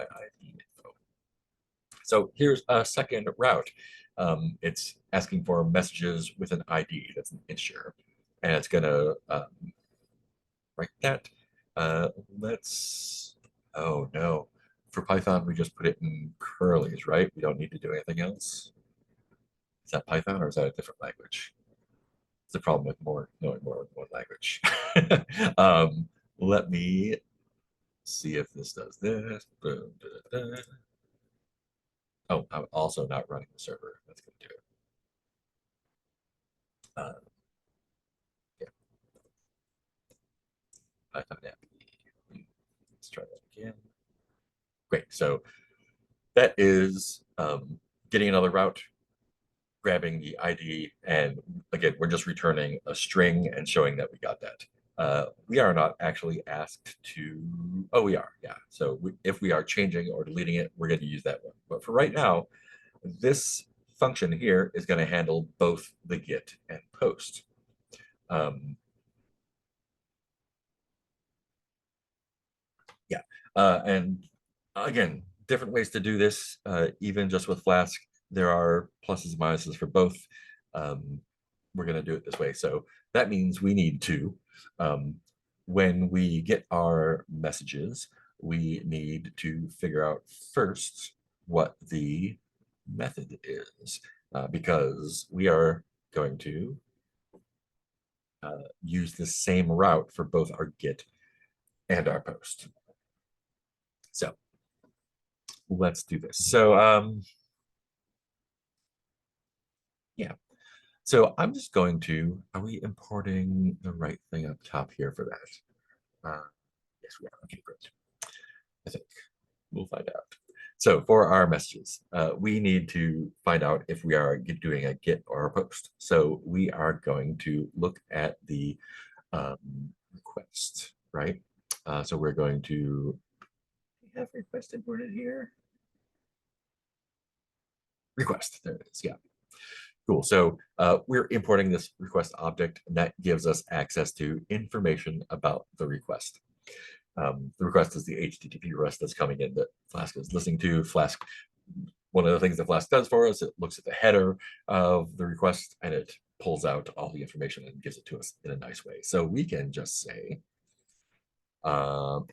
ID info. So here's a second route. It's asking for messages with an ID that's an integer, and it's going to write that. Oh no, for Python, we just put it in curlies, right? We don't need to do anything else. Is that Python or is that a different language? It's the problem with knowing more than one language. Let me see if this does this. Oh, I'm also not running the server. That's going to do it. Python app. Let's try that again. Great. So that is getting another route, grabbing the ID, and again, we're just returning a string and showing that we got that. We are not actually asked to, oh, we are, yeah. So if we are changing or deleting it, we're going to use that one. But for right now, this function here is going to handle both the get and post. Yeah, and again, different ways to do this, even just with Flask, there are pluses and minuses for both. We're going to do it this way. So that means we need to, when we get our messages, we need to figure out first what the method is, because we are going to use the same route for both our get and our post. So let's do this. So yeah, so I'm just going to, are we importing the right thing up top here for that? Yes, we are. Okay, great. I think we'll find out. So for our messages, we need to find out if we are doing a get or a post. So we are going to look at the request, right? So we're going to have request imported here. Request, there it is, yeah. Cool, so we're importing this request object, and that gives us access to information about the request. The request is the HTTP request that's coming in that Flask is listening to. Flask, one of the things that Flask does for us, it looks at the header of the request and it pulls out all the information and gives it to us in a nice way. So we can just say,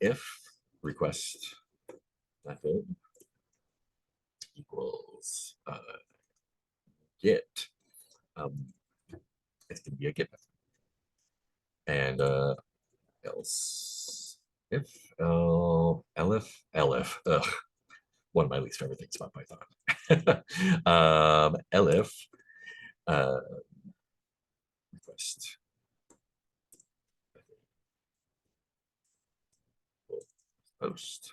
if request method equals get, it's going to be a get method. And else if elif, one of my least favorite things about Python. Elif request post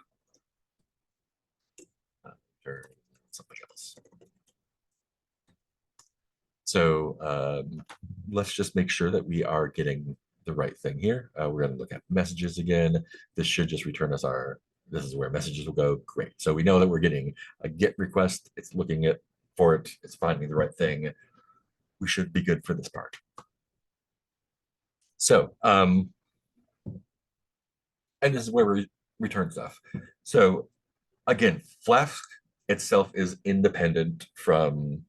or something else. So let's just make sure that we are getting the right thing here. We're going to look at messages again. This should just return us our, this is where messages will go. Great. So we know that we're getting a get request. It's looking at for it. It's finding the right thing. We should be good for this part. So, and this is where we return stuff. So again, Flask itself is independent from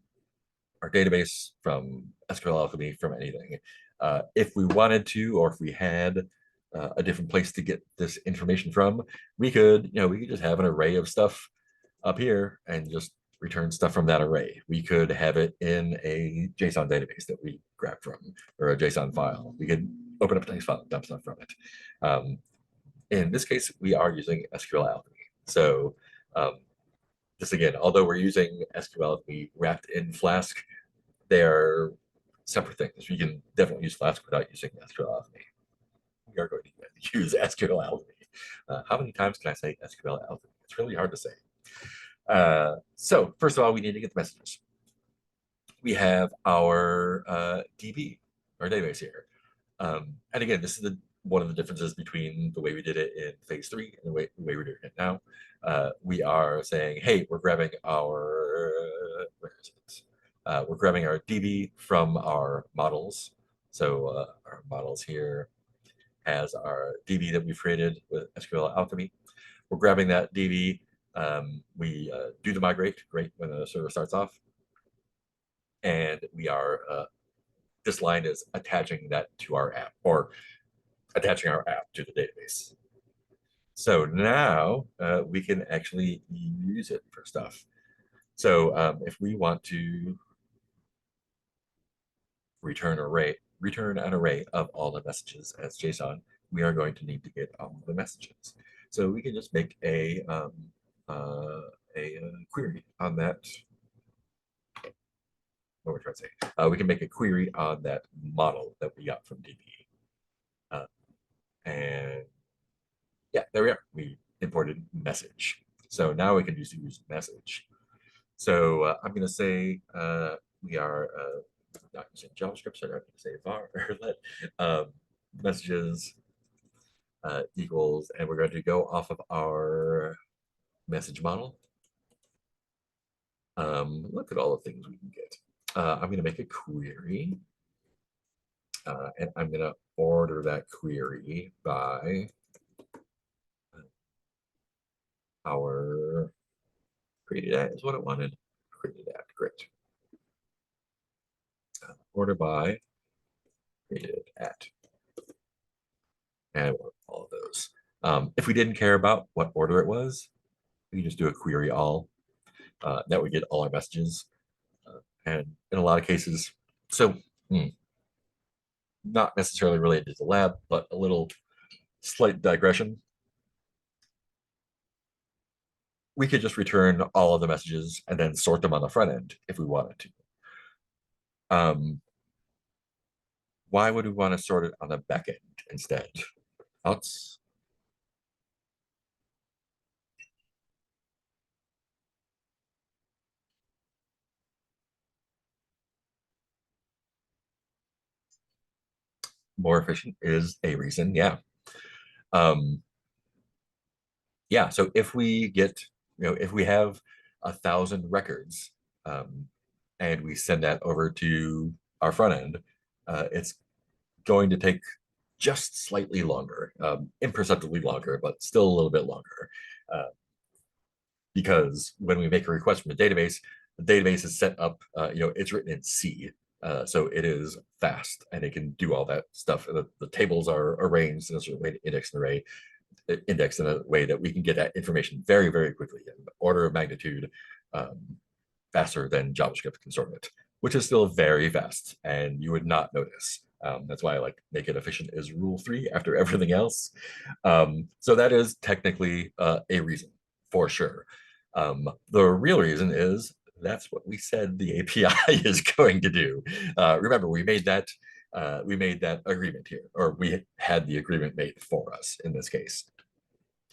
our database, from SQL Alchemy, from anything. If we wanted to, or if we had a different place to get this information from, we could, we could just have an array of stuff up here and just return stuff from that array. We could have it in a JSON database that we grab from, or a JSON file. We could open up a text file and dump stuff from it. In this case, we are using SQL Alchemy. So this again, although we're using SQL Alchemy wrapped in Flask, they're separate things. You can definitely use Flask without using SQL Alchemy. We are going to use SQL Alchemy. How many times can I say SQL Alchemy? It's really hard to say. So first of all, we need to get the messages. We have our DB, our database here. And again, this is one of the differences between the way we did it in phase 3 and the way we're doing it now. We are saying, hey, we're grabbing our, where is it? We're grabbing our DB from our models. So our models here has our DB that we've created with SQL Alchemy. We're grabbing that DB. We do the migrate, great, when the server starts off. And we are, this line is attaching that to our app, or attaching our app to the database. So now we can actually use it for stuff. So if we want to return an array of all the messages as JSON, we are going to need to get all the messages. So we can just make a query on that. What we're trying to say, we can make a query on that model that we got from DB, And yeah, there we are. We imported message. So now we can just use message. So I'm going to say we are not using JavaScript, so I'm going to say var or let messages equals, and we're going to go off of our message model. Look at all the things we can get. I'm going to make a query, and I'm going to order that query by our created at is what it wanted. Created at, great. Order by created at, and all of those. If we didn't care about what order it was, we can just do a query all. That would get all our messages. And in a lot of cases, so not necessarily related to the lab, but a little slight digression. We could just return all of the messages and then sort them on the front end if we wanted to. Why would we want to sort it on the back end instead? Thoughts? More efficient is a reason, yeah. Yeah, so if we get, if we have 1,000 records and we send that over to our front end, it's going to take just slightly longer, imperceptibly longer, but still a little bit longer. Because when we make a request from the database is set up, it's written in C. So it is fast and it can do all that stuff. The tables are arranged in a certain way to index an array, index in a way that we can get that information very, very quickly, in order of magnitude faster than JavaScript can sort it, which is still very fast and you would not notice. That's why I like make it efficient is rule 3 after everything else. So that is technically a reason for sure. The real reason is that's what we said the API is going to do. Remember, we made that agreement here, or we had the agreement made for us in this case.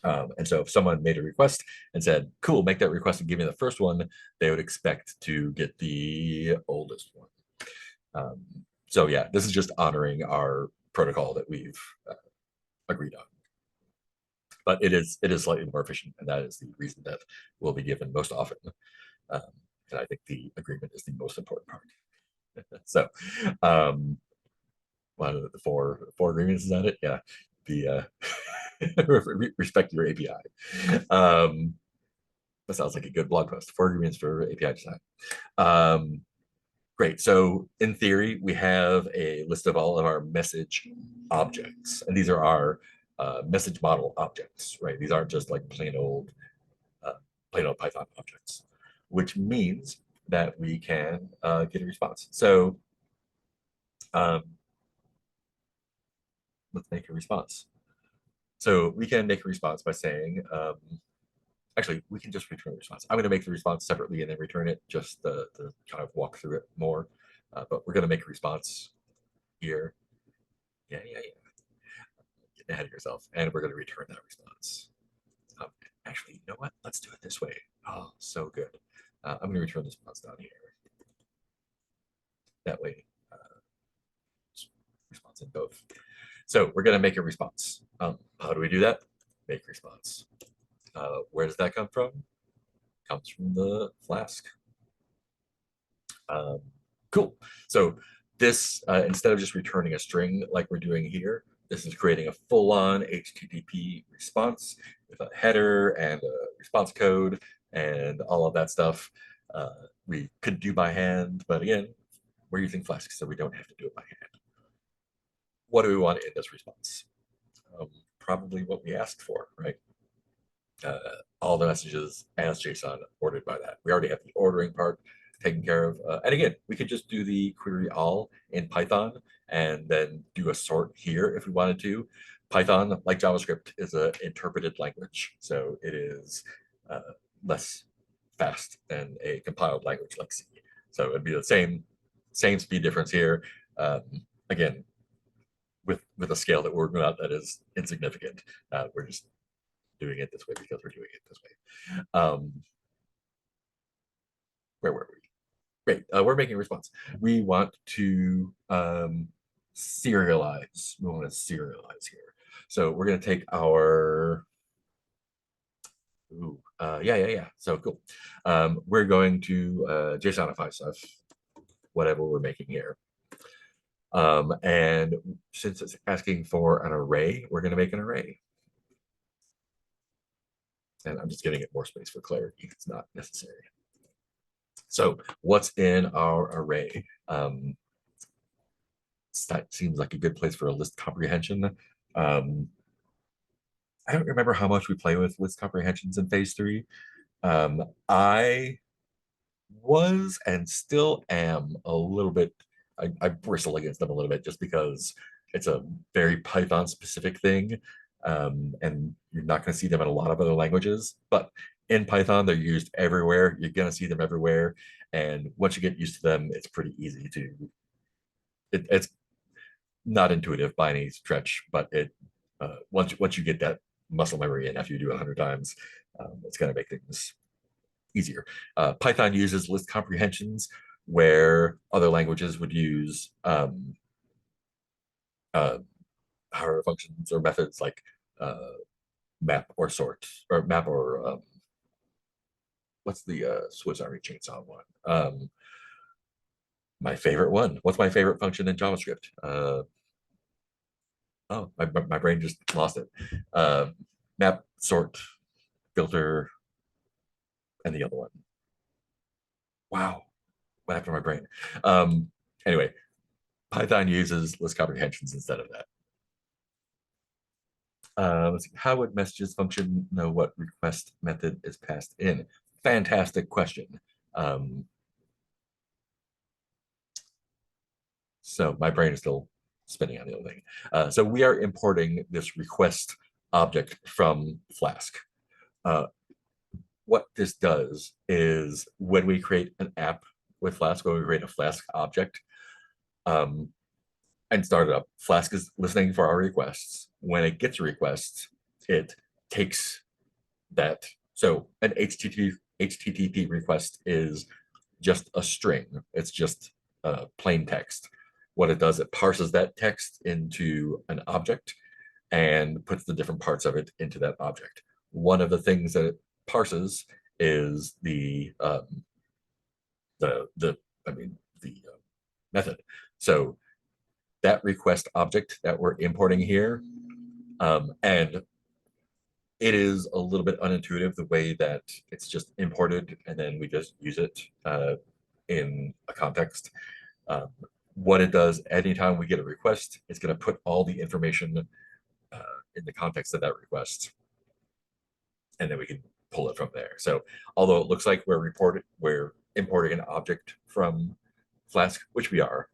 And so if someone made a request and said, cool, make that request and give me the first one, they would expect to get the oldest one. So yeah, this is just honoring our protocol that we've agreed on. But it is slightly more efficient, and that is the reason that will be given most often. And I think the agreement is the most important part. So one of the four agreements, is that it? Yeah. The respect your API. That sounds like a good blog post. 4 agreements for API design. Great. So in theory, we have a list of all of our message objects, and these are our message model objects, right? These aren't just like plain old Python objects, which means that we can get a response. So let's make a response. So we can make a response by saying, actually, we can just return the response. I'm going to make the response separately and then return it just to kind of walk through it more. But we're going to make a response here. Yeah. Get ahead of yourself. And we're going to return that response. Actually, you know what? Let's do it this way. Oh, so good. I'm going to return the response down here. That way, response in both. So we're going to make a response. How do we do that? Make response. Where does that come from? Comes from the Flask. Cool. So this, instead of just returning a string like we're doing here, this is creating a full-on HTTP response with a header and a response code and all of that stuff. We could do by hand, but again, we're using Flask, so we don't have to do it by hand. What do we want in this response? Probably what we asked for, right? All the messages as JSON ordered by that. We already have the ordering part taken care of. And again, we could just do the query all in Python and then do a sort here if we wanted to. Python, like JavaScript, is an interpreted language. So it is less fast than a compiled language like C. So it'd be the same speed difference here. Again, with a scale that we're not that is insignificant. We're just doing it this way because we're doing it this way. Where were we? Great. We're making a response. We want to serialize. We want to serialize here. So we're going to take our. Ooh, yeah. So cool. We're going to JSONify stuff, whatever we're making here. And since it's asking for an array, we're going to make an array. And I'm just giving it more space for clarity. It's not necessary. So what's in our array? That seems like a good place for a list comprehension. I don't remember how much we play with list comprehensions in phase 3. I was and still am a little bit, I bristle against them a little bit just because it's a very Python specific thing. And you're not going to see them in a lot of other languages, but in Python, they're used everywhere. You're going to see them everywhere. And once you get used to them, it's pretty easy to, it's not intuitive by any stretch, but it once you get that muscle memory and after you do it 100 times, it's going to make things easier. Python uses list comprehensions where other languages would use higher functions or methods like map or sort, or map or what's the Swiss Army chainsaw one? My favorite one. What's my favorite function in JavaScript? Oh, my brain just lost it. Map, sort, filter, and the other one. Wow, what happened to my brain? Anyway, Python uses list comprehensions instead of that. Let's see. How would messages function know what request method is passed in? Fantastic question. So my brain is still spinning on the other thing. So we are importing this request object from Flask. What this does is when we create an app with Flask, when we create a Flask object and start it up, Flask is listening for our requests. When it gets a request, it takes that. So an HTTP request is just a string. It's just plain text. What it does, it parses that text into an object and puts the different parts of it into that object. One of the things that it parses is the method. So that request object that we're importing here, and it is a little bit unintuitive the way that it's just imported and then we just use it in a context. What it does, anytime we get a request, it's going to put all the information in the context of that request, and then we can pull it from there. So although it looks like we're importing an object from Flask, which we are,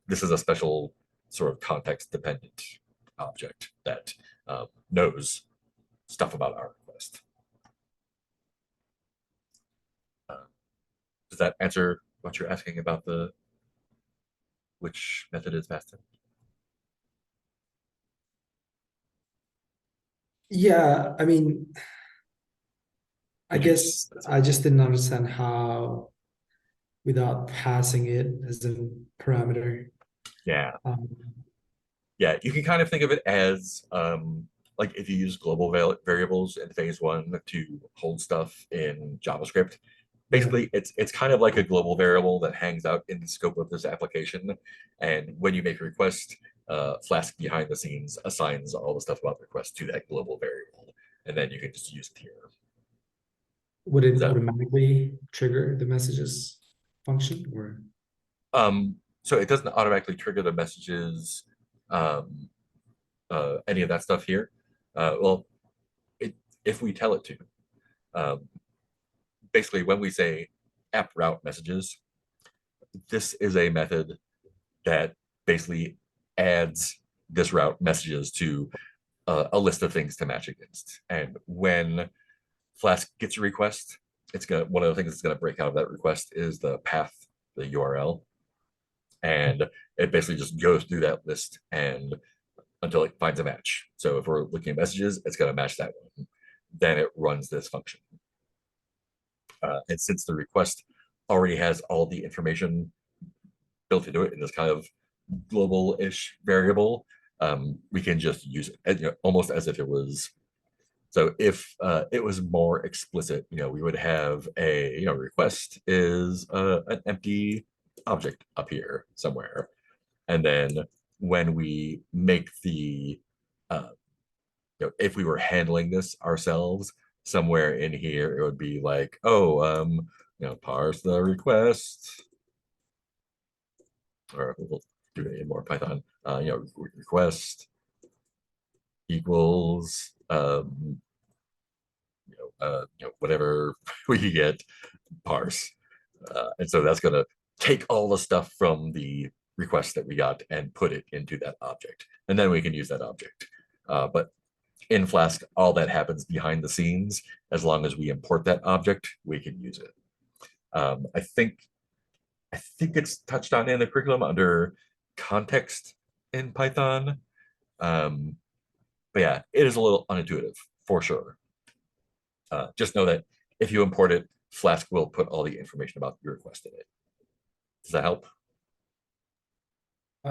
this is a special sort of context dependent object that knows stuff about our request. Does that answer what you're asking about the which method is passed in? Yeah, I mean, I guess I just didn't understand how, without passing it as a parameter. Yeah. Um, Yeah, you can kind of think of it as like if you use global variables in phase 1 to hold stuff in JavaScript. Basically, it's kind of like a global variable that hangs out in the scope of this application. And when you make a request, Flask behind the scenes assigns all the stuff about the request to that global variable, and then you can just use it here. would it automatically trigger the messages function, or? So it doesn't automatically trigger the messages, any of that stuff here. Well, if we tell it to. Basically, when we say app route messages, this is a method that basically adds this route messages to a list of things to match against. And when Flask gets a request, it's gonna, one of the things that's gonna break out of that request is the path, the URL. and it basically just goes through that list and until it finds a match. So if we're looking at messages, it's going to match that one. Then it runs this function. And since the request already has all the information built into it in this kind of global-ish variable, we can just use it almost as if it was. So if it was more explicit, we would have a request is an empty object up here somewhere, and then when we make the if we were handling this ourselves, somewhere in here it would be like, oh, parse the request, or we'll do it in more Python. Request equals whatever we get, parse, and so that's going to take all the stuff from the request that we got and put it into that object, and then we can use that object. But in Flask, all that happens behind the scenes. As long as we import that object, we can use it. I think it's touched on in the curriculum under context in Python. But yeah, it is a little unintuitive for sure. Just know that if you import it, Flask will put all the information about your request in it. Does that help?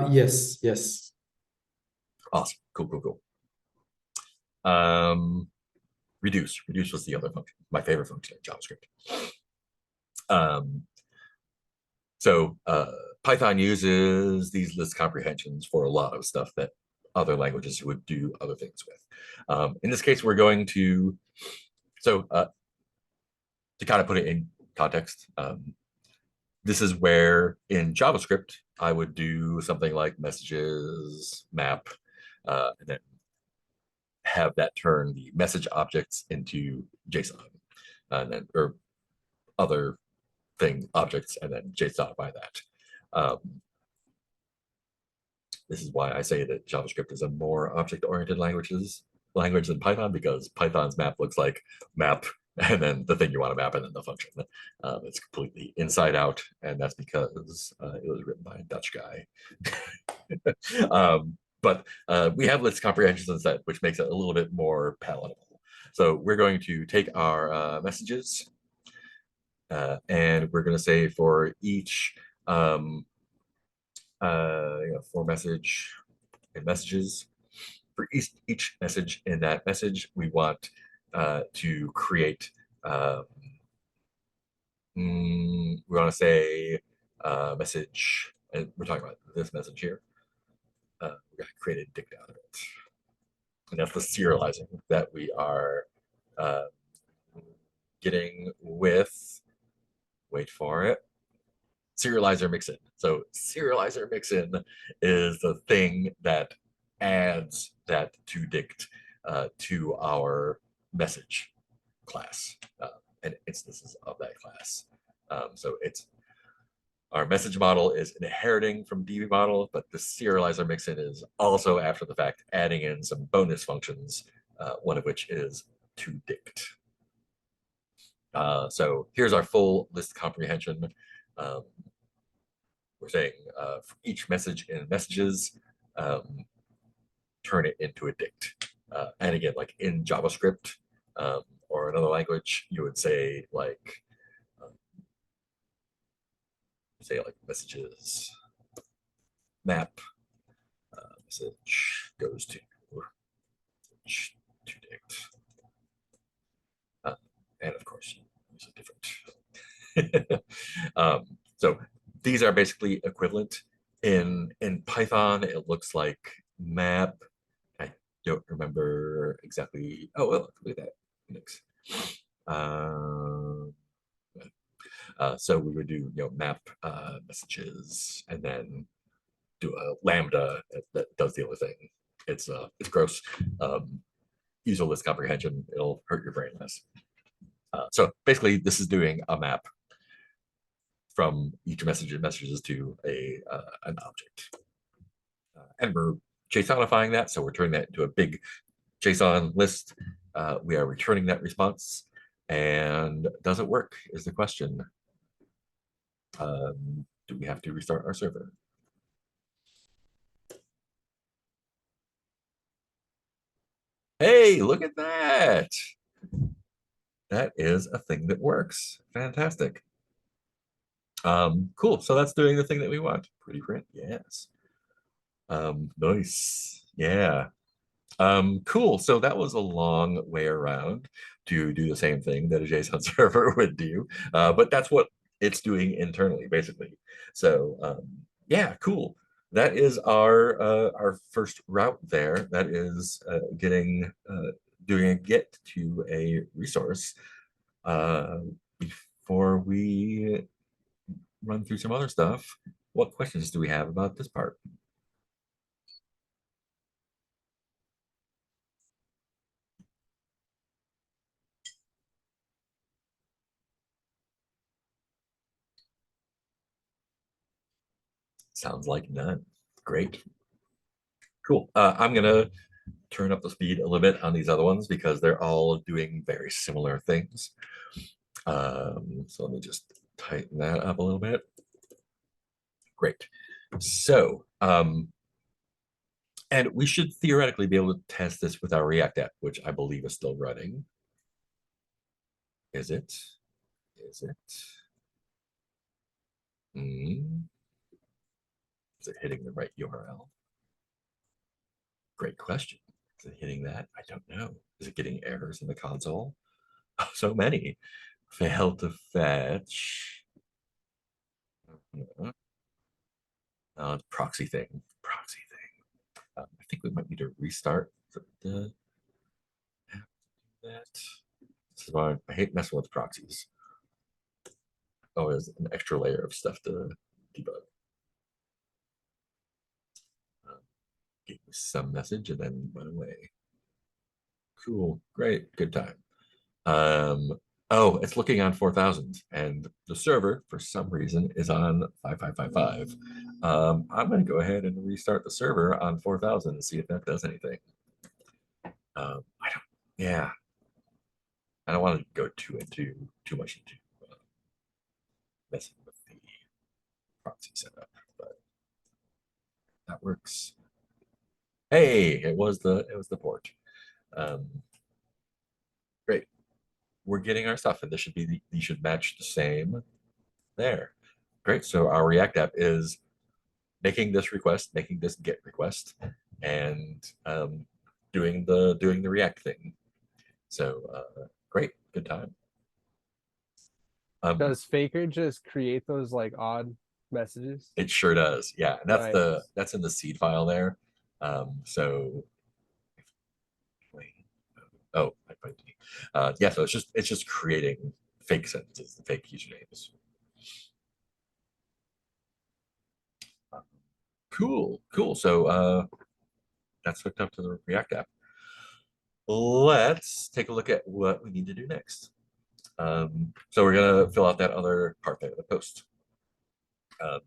Yes, yes. Awesome. Cool. Reduce was the other function, my favorite function in JavaScript. So Python uses these list comprehensions for a lot of stuff that other languages would do other things with. In this case, we're going to, so to kind of put it in context, this is where in JavaScript, I would do something like messages map, and then have that turn the message objects into JSON, and then or other thing objects, and then JSON by that. This is why I say that JavaScript is a more object-oriented language than Python, because Python's map looks like map and then the thing you want to map and then the function. It's completely inside out, and that's because it was written by a Dutch guy. But we have list comprehensions instead, which makes it a little bit more palatable. So we're going to take our messages, and we're going to say for each for message and messages, for each message in that message, we want to create, we want to say message, and we're talking about this message here. We're going to create a dict out of it. And that's the serializing that we are getting with, wait for it, serializer mixin. So serializer mixin is the thing that adds that toDict to our message class and instances of that class. So it's our message model is inheriting from DB model, but the serializer mixin is also after the fact adding in some bonus functions, one of which is toDict. So here's our full list comprehension. We're saying for each message in messages, turn it into a dict. And again, like in JavaScript or another language, you would say like messages map message goes to dict. And of course, you use a different. So these are basically equivalent. In Python, it looks like map. I don't remember exactly. Oh, well, look at that. Mix. So we would do map messages and then do a lambda that does the other thing. It's gross. Use a list comprehension. It'll hurt your brain less. So basically, this is doing a map from each messages to an object, and we're JSONifying that. So we're turning that into a big JSON list. We are returning that response, and does it work? Is the question. Do we have to restart our server? Hey, look at that. That is a thing that works. Fantastic. Cool. So that's doing the thing that we want. Pretty print, yes. Nice. Yeah. Cool. So that was a long way around to do the same thing that a JSON server would do. But that's what it's doing internally, basically. So yeah, cool. That is our first route there. That is getting doing a get to a resource before we run through some other stuff. What questions do we have about this part? Sounds like none. Great. Cool. I'm gonna turn up the speed a little bit on these other ones because they're all doing very similar things. So let me just tighten that up a little bit. Great. So, and we should theoretically be able to test this with our React app, which I believe is still running. Is it? Is it? Is it hitting the right URL? Great question. Is it hitting that? I don't know. Is it getting errors in the console? Oh, so many. Failed to fetch. It's proxy thing. Proxy thing. I think we might need to restart the that. This is why I hate messing with proxies. Oh, there's an extra layer of stuff to debug. Gave me some message and then went away. Cool, great, good time. Oh, it's looking on 4000 and the server for some reason is on 5555. I'm going to go ahead and restart the server on 4000 and see if that does anything. I don't, yeah, I don't want to go too much into messing with the proxy setup, but that works. Hey, it was the port. Great. We're getting our stuff, and this should be these should match the same there. Great. So our React app is making this request, making this get request, and doing the React thing. So great, good time. Does Faker just create those like odd messages? It sure does. Yeah, and that's Nice. that's in the seed file there. So wait, oh, yeah. So it's just creating fake sentences, the fake usernames. Cool, cool. So that's hooked up to the React app. Let's take a look at what we need to do next. So we're gonna fill out that other part there, the post.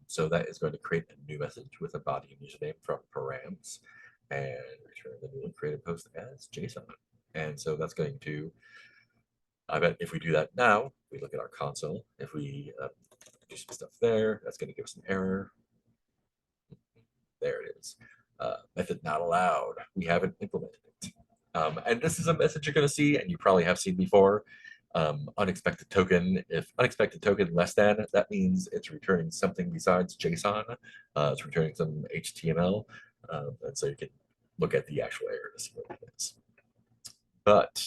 So that is going to create a new message with a body and username from params and return the newly created post as JSON. And so that's going to, I bet if we do that now, we look at our console, if we do some stuff there, that's going to give us an error. There it is. Method not allowed. We haven't implemented it. And this is a message you're going to see, and you probably have seen before. Unexpected token. If unexpected token less than, that means it's returning something besides JSON. It's returning some HTML. And so you can look at the actual error to see what it is. But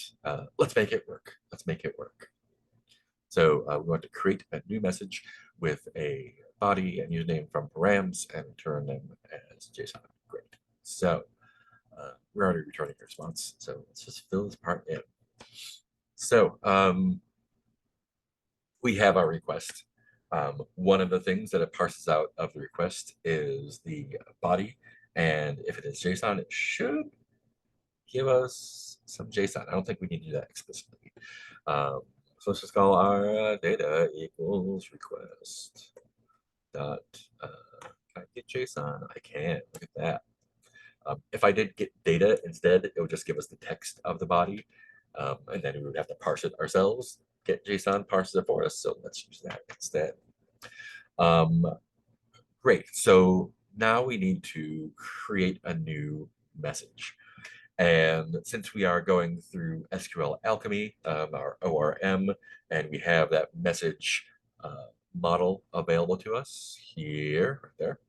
let's make it work. Let's make it work. So we want to create a new message with a body and username from params and return them as JSON. Great. So we're already returning a response. So let's just fill this part in. So we have our request. One of the things that it parses out of the request is the body. And if it is JSON, it should give us some JSON. I don't think we need to do that explicitly. So let's just call our data equals request dot can I get JSON? I can. Look at that. If I did get data instead, it would just give us the text of the body, and then we would have to parse it ourselves. Get JSON parses it for us. So let's use that instead. Great. So now we need to create a new message. And since we are going through SQL Alchemy, our ORM, and we have that message model available to us here, right there,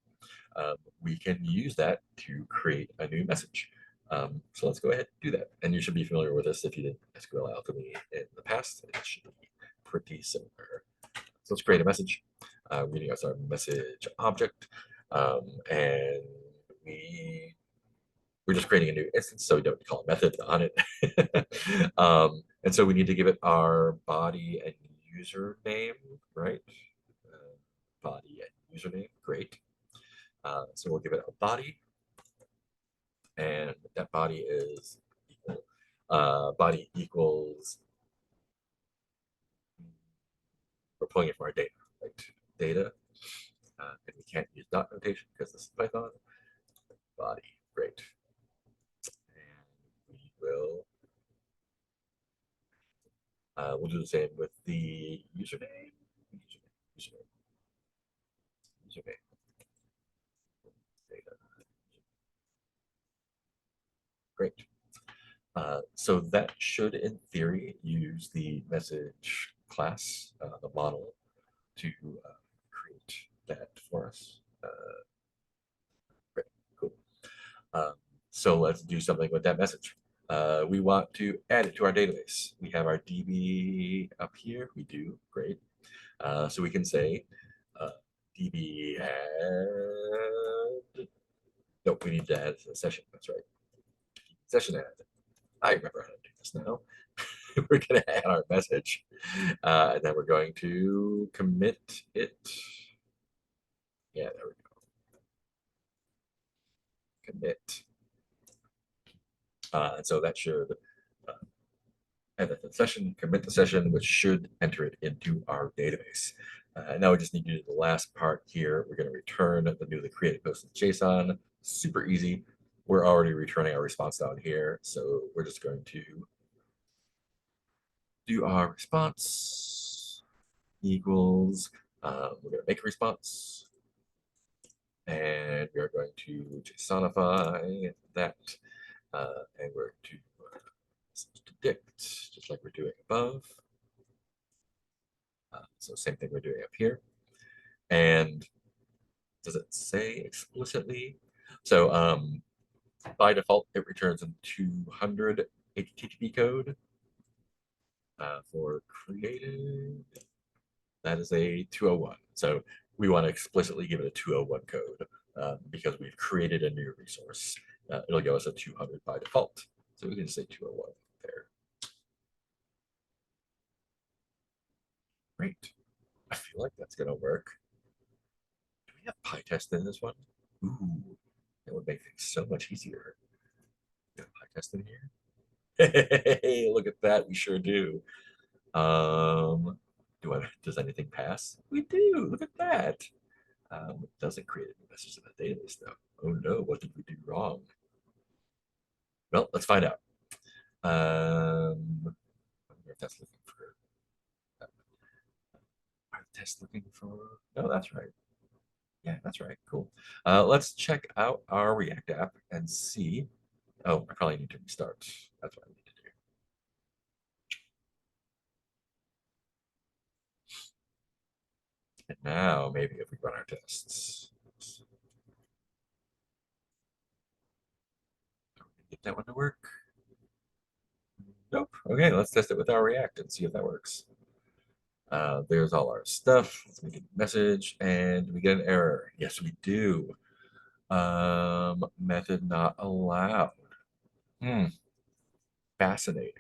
we can use that to create a new message. So let's go ahead and do that. And you should be familiar with this if you did SQL Alchemy in the past. It should be pretty similar. So let's create a message. We're going to use our message object, and we're just creating a new instance, so we don't call a method on it. And so we need to give it our body and username, right? Body and username, great. So we'll give it a body, and that body is equal. Body equals, we're pulling it from our data, right? Data, and we can't use dot notation because this is Python. Body, great. And we will, we'll do the same with the username. Username. Data. Great. So that should, in theory, use the message class, the model, to create that for us. Great, cool. So let's do something with that message. We want to add it to our database. We have our DB up here. We do, great. So we can say DB add. Nope, we need to add a session. That's right. Session add. I remember how to do this now. We're going to add our message, and then we're going to commit it. Yeah, there we go. Commit. And so that should edit the session, commit the session, which should enter it into our database. Now we just need to do the last part here. We're going to return the newly created post JSON. Super easy. We're already returning our response down here, so we're just going to do our response equals, we're going to make a response, and we are going to JSONify that, and we're going to predict, just like we're doing above. So same thing we're doing up here. And does it say explicitly? So by default, it returns a 200 HTTP code. For created, that is a 201. So we want to explicitly give it a 201 code because we've created a new resource. It'll give us a 200 by default. So we can say 201 there. Great. I feel like that's going to work. Do we have PyTest in this one? Ooh, that would make things so much easier. Got PyTest in here? Hey, look at that. We sure do. Does anything pass? We do. Look at that. It doesn't create a new message in the database, though. Oh no, what did we do wrong? Well, let's find out. I wonder if that's looking for. Are the tests looking for? No, that's right. Yeah, that's right. Cool. Let's check out our React app and see. Oh, I probably need to restart. That's what I need to do. And now maybe if we run our tests. Get that one to work. Nope. Okay, let's test it with our React and see if that works. There's all our stuff. Let's make a message, and we get an error. Yes, we do. Method not allowed. Fascinating.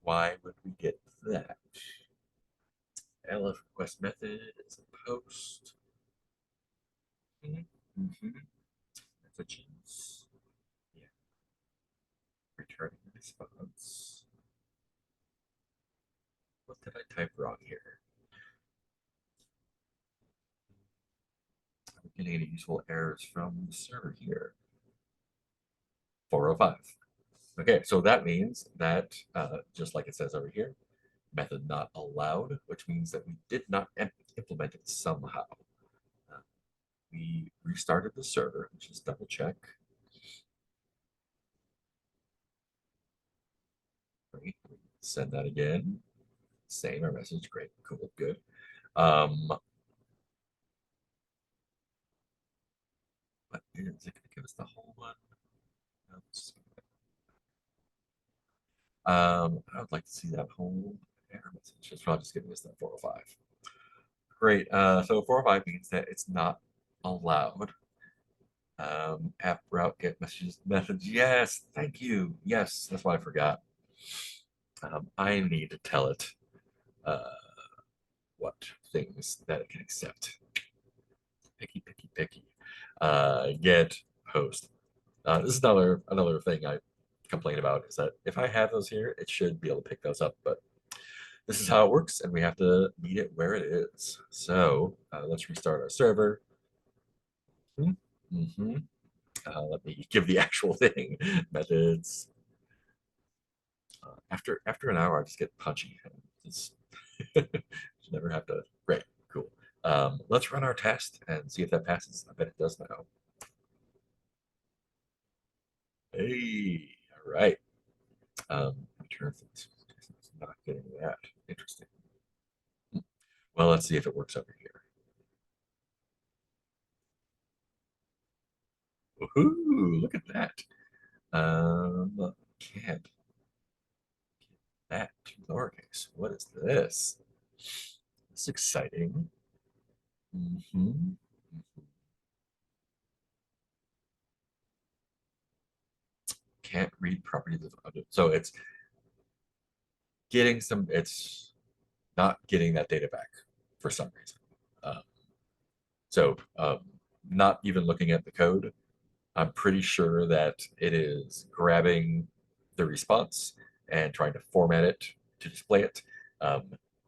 Why would we get that? LF request method is a post. Messages. Yeah. Returning response. What did I type wrong here? I'm getting any useful errors from the server here. 405. Okay, so that means that, just like it says over here, method not allowed, which means that we did not implement it somehow. We restarted the server, which is double check. Great. Send that again. Same our message. Great. Cool. Good. But is it going to give us the whole one? No, I would like to see that whole error message. It's probably just giving us that 405. Great. So 405 means that it's not allowed. App route get messages methods. Yes, thank you. Yes, that's what I forgot. I need to tell it what things that it can accept. Picky, picky, picky. Get host. This is another thing I complain about is that if I have those here, it should be able to pick those up, but this is how it works, and we have to meet it where it is. So let's restart our server. Mm-hmm. Let me give the actual thing. Methods. After an hour, I just get punchy. It's never have to. Great, cool. Let's run our test and see if that passes. I bet it does now. Hey, all right. Return things. It's not getting that. Interesting. Well, let's see if it works over here. Woohoo! Look at that. Can't that to lowercase. What is this? It's exciting. Mm-hmm. Can't read properties of other. So it's getting some. It's not getting that data back for some reason. So not even looking at the code, I'm pretty sure that it is grabbing the response and trying to format it to display it.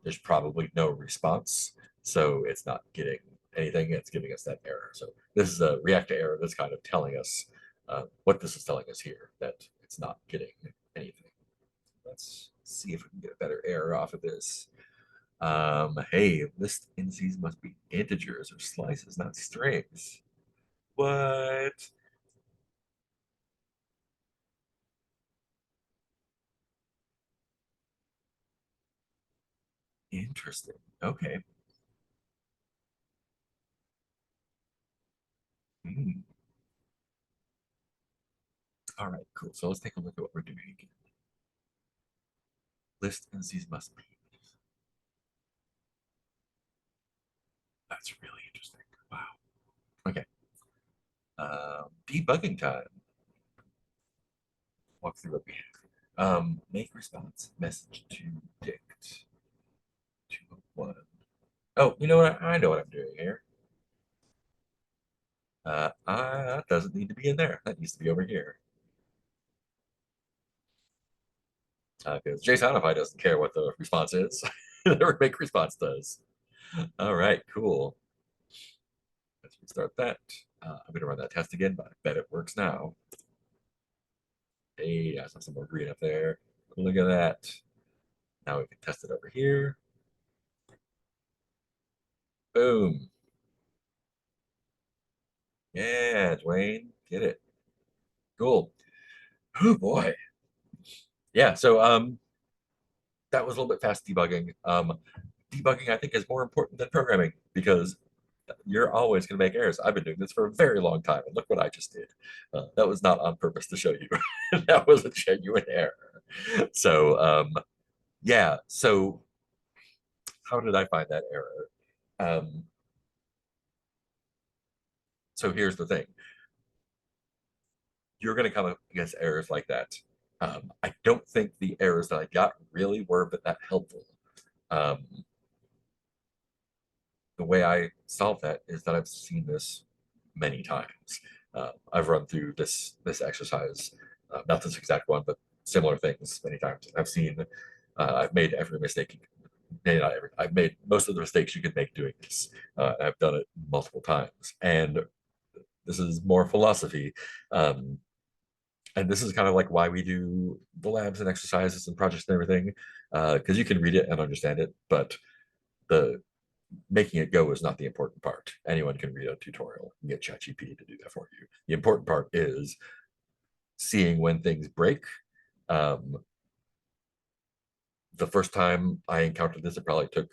There's probably no response, so it's not getting anything. It's giving us that error. So this is a React error that's kind of telling us what this is telling us here, that it's not getting anything. Let's see if we can get a better error off of this. Hey, list indices must be integers or slices, not strings. What? Interesting. Okay. Hmm. All right, cool. So let's take a look at what we're doing again. List indices must be. That's really interesting. Wow. Okay. Debugging time. Walk through what we have. Make response message to dict 201. Oh, you know what? I know what I'm doing here. That doesn't need to be in there. That needs to be over here. Because JSONify doesn't care what the response is. The make response does. All right, cool. Let's restart that. I'm going to run that test again, but I bet it works now. Hey, I saw some more green up there. Look at that. Now we can test it over here. Boom. Yeah, Dwayne, get it. Cool. Oh boy. Yeah, so that was a little bit fast debugging. Debugging, I think, is more important than programming because you're always going to make errors. I've been doing this for a very long time, and look what I just did. That was not on purpose to show you. That was a genuine error. So, yeah. So, how did I find that error? So here's the thing. You're going to come up against errors like that. I don't think the errors that I got really were that helpful. The way I solve that is that I've seen this many times. I've run through this exercise, not this exact one, but similar things many times. I've seen, I've made every mistake. Not every. I've made most of the mistakes you can make doing this. I've done it multiple times, and this is more philosophy. And this is kind of like why we do the labs and exercises and projects and everything, because you can read it and understand it, but the making it go is not the important part. Anyone can read a tutorial and get ChatGPT to do that for you. The important part is seeing when things break, um, the first time I encountered this, it probably took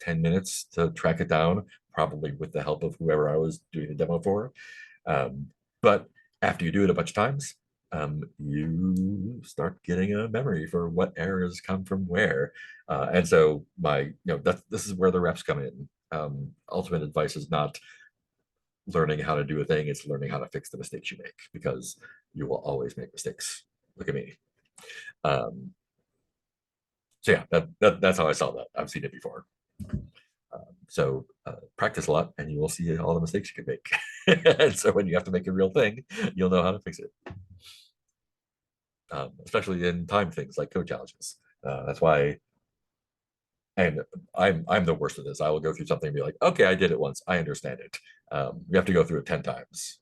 10 minutes to track it down, probably with the help of whoever I was doing the demo for. But after you do it a bunch of times, you start getting a memory for what errors come from where. And so this is where the reps come in. Ultimate advice is not learning how to do a thing, it's learning how to fix the mistakes you make, because you will always make mistakes. Look at me. So yeah, that's how I saw that. I've seen it before. So practice a lot and you will see all the mistakes you can make. And so when you have to make a real thing, you'll know how to fix it. Especially in time things like code challenges. That's why, and I'm the worst at this. I will go through something and be like, okay, I did it once, I understand it. You have to go through it 10 times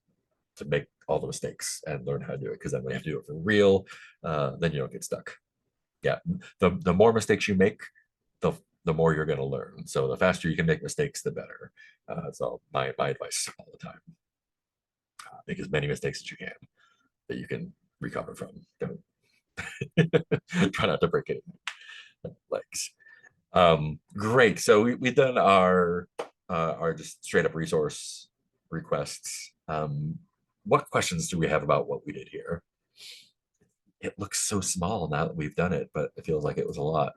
to make all the mistakes and learn how to do it, because then when you have to do it for real, then you don't get stuck. Yeah, the more mistakes you make, the more you're going to learn. So the faster you can make mistakes, the better. So my advice all the time: make as many mistakes as you can that you can recover from. Don't try not to break any legs. Great. So we've done our just straight up resource requests. What questions do we have about what we did here? It looks so small now that we've done it, but it feels like it was a lot.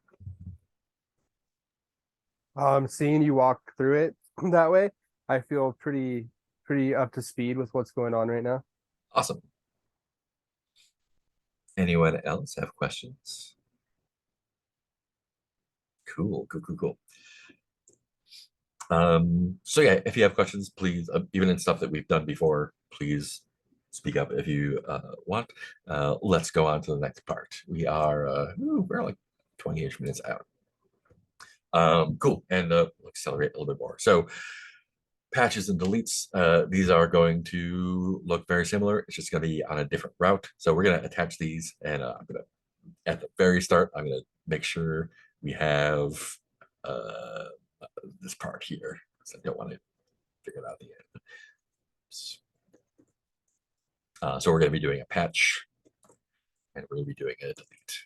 Seeing you walk through it that way, I feel pretty up to speed with what's going on right now. Awesome. Anyone else have questions? Cool. So yeah, if you have questions, please, even in stuff that we've done before, please speak up if you want. Let's go on to the next part. We're like 20-ish minutes out. Cool, and we'll accelerate a little bit more. So patches and deletes, these are going to look very similar. It's just going to be on a different route. So we're going to attach these, and I'm going to, at the very start, I'm going to make sure we have this part here, because I don't want to figure it out at the end. So we're going to be doing a patch, and we're going to be doing a delete.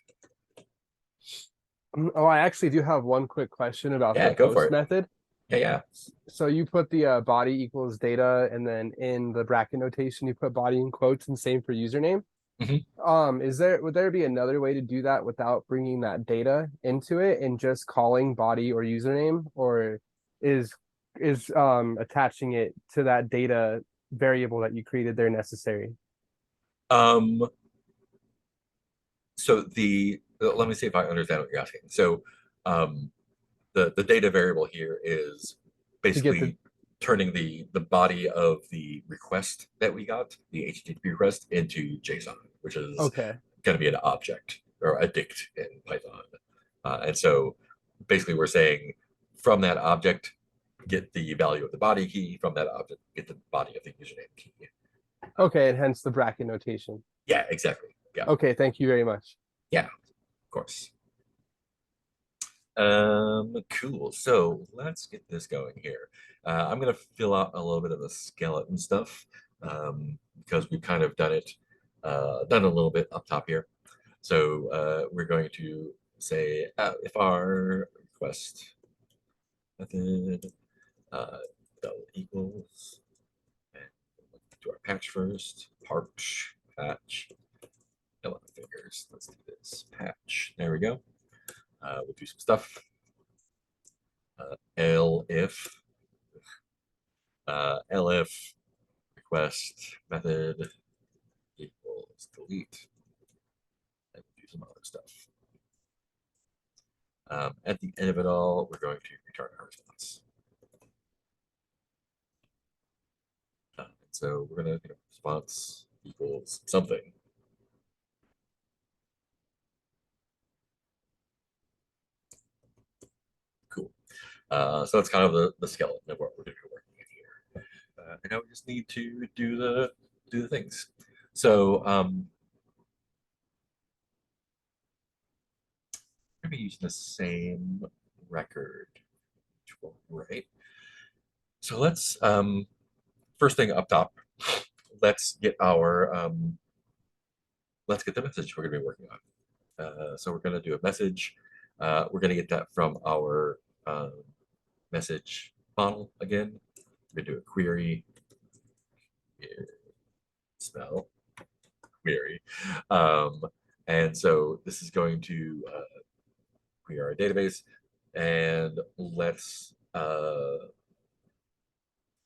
Oh, I actually do have one quick question about Yeah, the go for post it. method. Yeah. So you put the body equals data, and then in the bracket notation you put body in quotes, and same for username. Would there be another way to do that without bringing that data into it and just calling body or username, or is attaching it to that data variable that you created there necessary? So let me see if I understand what you're asking. So the data variable here is basically turning the body of the request that we got, the HTTP request, into JSON, which is Okay. going to be an object or a dict in Python. And so basically we're saying from that object, get the value of the body key, from that object, get the body of the username key. Okay, and hence the bracket notation. Yeah, exactly. Yeah. Okay, thank you very much. Yeah, of course. Cool. So let's get this going here. I'm gonna fill out a little bit of the skeleton stuff, because we've kind of done a little bit up top here. So we're going to say if our request method equals, and do our patch first, patch, 11 fingers. Let's do this patch. There we go. We'll do some stuff. elif request method equals delete, and do some other stuff. At the end of it all, we're going to return our response. So we're going to response equals something. Cool. So that's kind of the skeleton of what we're doing working in here. And now we just need to do the things. So I'm going to be using the same record, right? So let's first thing up top, let's get the message we're going to be working on. So we're going to do a message. We're going to get that from our message model again. We're going to do a query. Spell query. And so this is going to query our database, and let's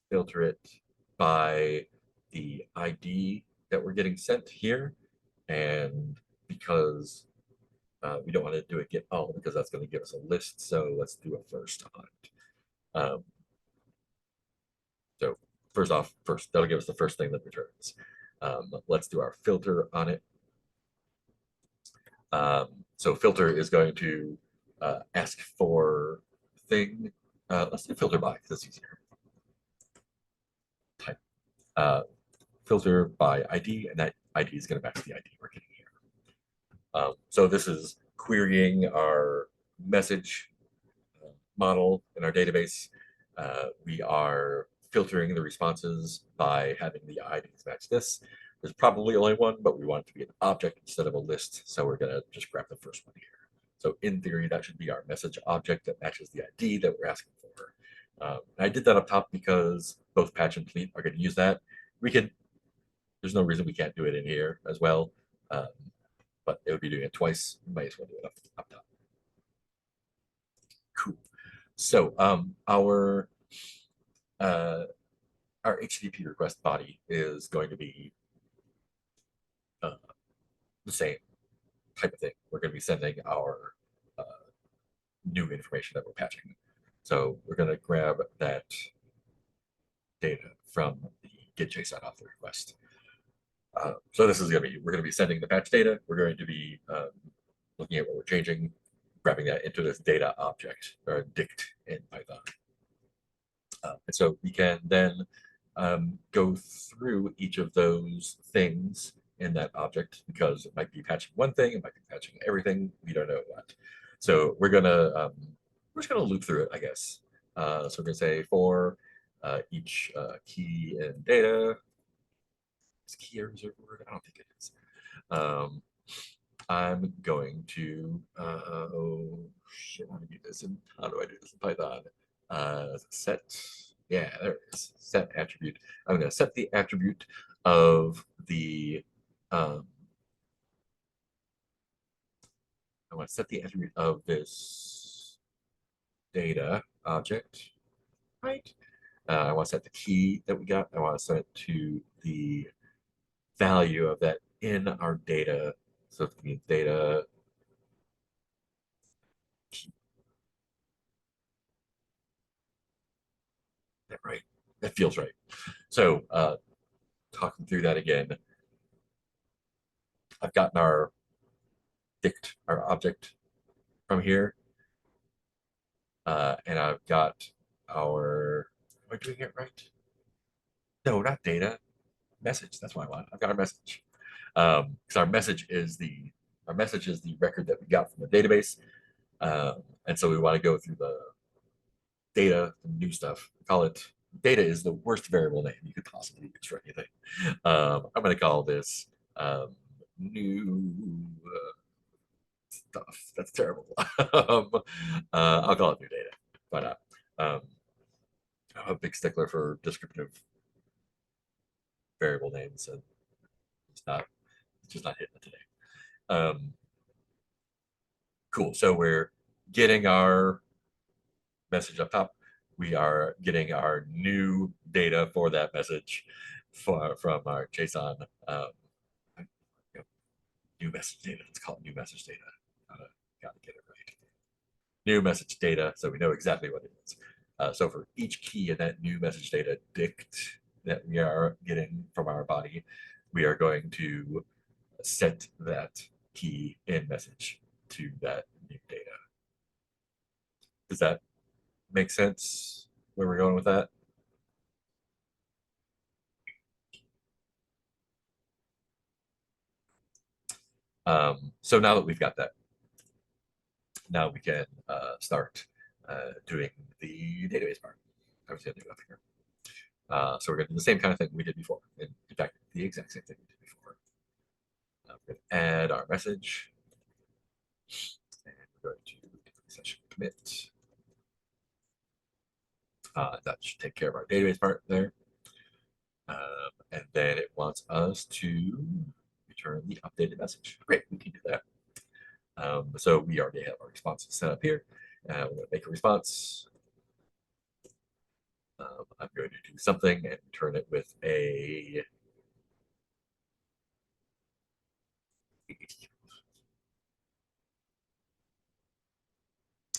filter it by the ID that we're getting sent here. And because we don't want to do a get all, because that's going to give us a list, so let's do a first on it. So first, that'll give us the first thing that returns. Let's do our filter on it. So filter is going to ask for thing. Let's do filter by, because that's easier. Type filter by ID, and that ID is going to match the ID we're getting here. So this is querying our message model in our database. We are filtering the responses by having the IDs match this. There's probably only one, but we want it to be an object instead of a list. So we're going to just grab the first one here. So in theory, that should be our message object that matches the ID that we're asking for. I did that up top because both patch and fleet are going to use that. There's no reason we can't do it in here as well. But it would be doing it twice. You might as well do it up top. Cool. So our HTTP request body is going to be the same type of thing. We're going to be sending our new information that we're patching. So we're going to grab that data from the get JSON auth request. So this is going to be, we're going to be sending the patch data. We're going to be looking at what we're changing, grabbing that into this data object, or dict in Python. And so we can then go through each of those things in that object, because it might be patching one thing, it might be patching everything, we don't know what. So we're just gonna loop through it, I guess. So we're gonna say for each key in data. Is key a reserved word? I don't think it is. I'm going to oh shit, how do I do this? And how do I do this in Python? Set, yeah, there it is. Set attribute. I'm going to set the attribute of the I want to set the attribute of this data object, right? I want to set the key that we got. I want to set it to the value of that in our data. So it means data key. That right? That feels right. So talking through that again, I've gotten our dict, our object from here. And I've got our, am I doing it right? No, not data, message. That's what I want. I've got our message. Because our message is the record that we got from the database. And so we want to go through the data, the new stuff. We call it data is the worst variable name you could possibly use for anything. I'm going to call this new stuff. That's terrible. I'll call it new data. Why not? I'm a big stickler for descriptive variable names, and it's just not hitting it today. Cool. So we're getting our message up top. We are getting our new data for that message from our JSON. New message data. Let's call it new message data. Gotta get it right. New message data, so we know exactly what it is. So for each key in that new message data dict that we are getting from our body, we are going to set that key in message to that new data. Does that make sense where we're going with that? So now that we've got that, now we can start doing the database part. I was going to do up here. So we're going to do the same kind of thing we did before. In fact, the exact same thing we did before. We're going to add our message. And we're going to session commit. That should take care of our database part there. And then it wants us to return the updated message. Great, we can do that. So we already have our responses set up here. We're going to make a response. I'm going to do something and return it with a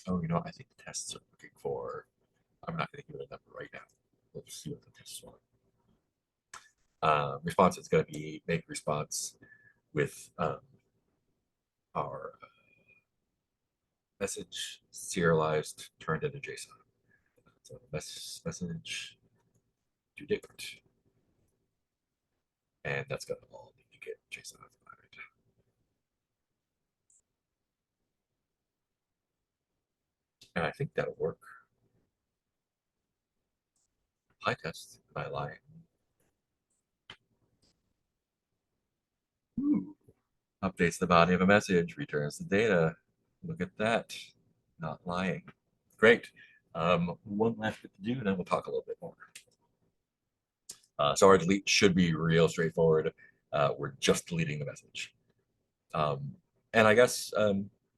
oh, I think the tests are looking for. I'm not going to give it a number right now. Let's see what the tests want. Response is going to be make response with our message serialized turned into JSON. So message to date, and that's going to all need to get JSON. And I think that'll work. High test. Am I lying? Ooh. Updates the body of a message, returns the data. Look at that. Not lying. Great. One last bit to do, and then we'll talk a little bit more. So our delete should be real straightforward. We're just deleting the message. And I guess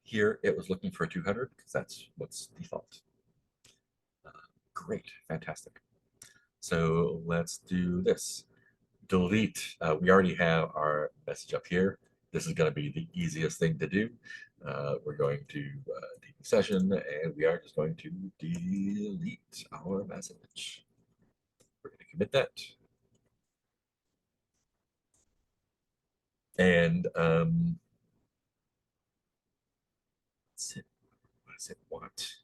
here it was looking for 200 because that's what's default. Great, fantastic. So let's do this. Delete. We already have our message up here. This is going to be the easiest thing to do. We're going to take the session, and we are just going to delete our message. We're going to commit that. And what does it want?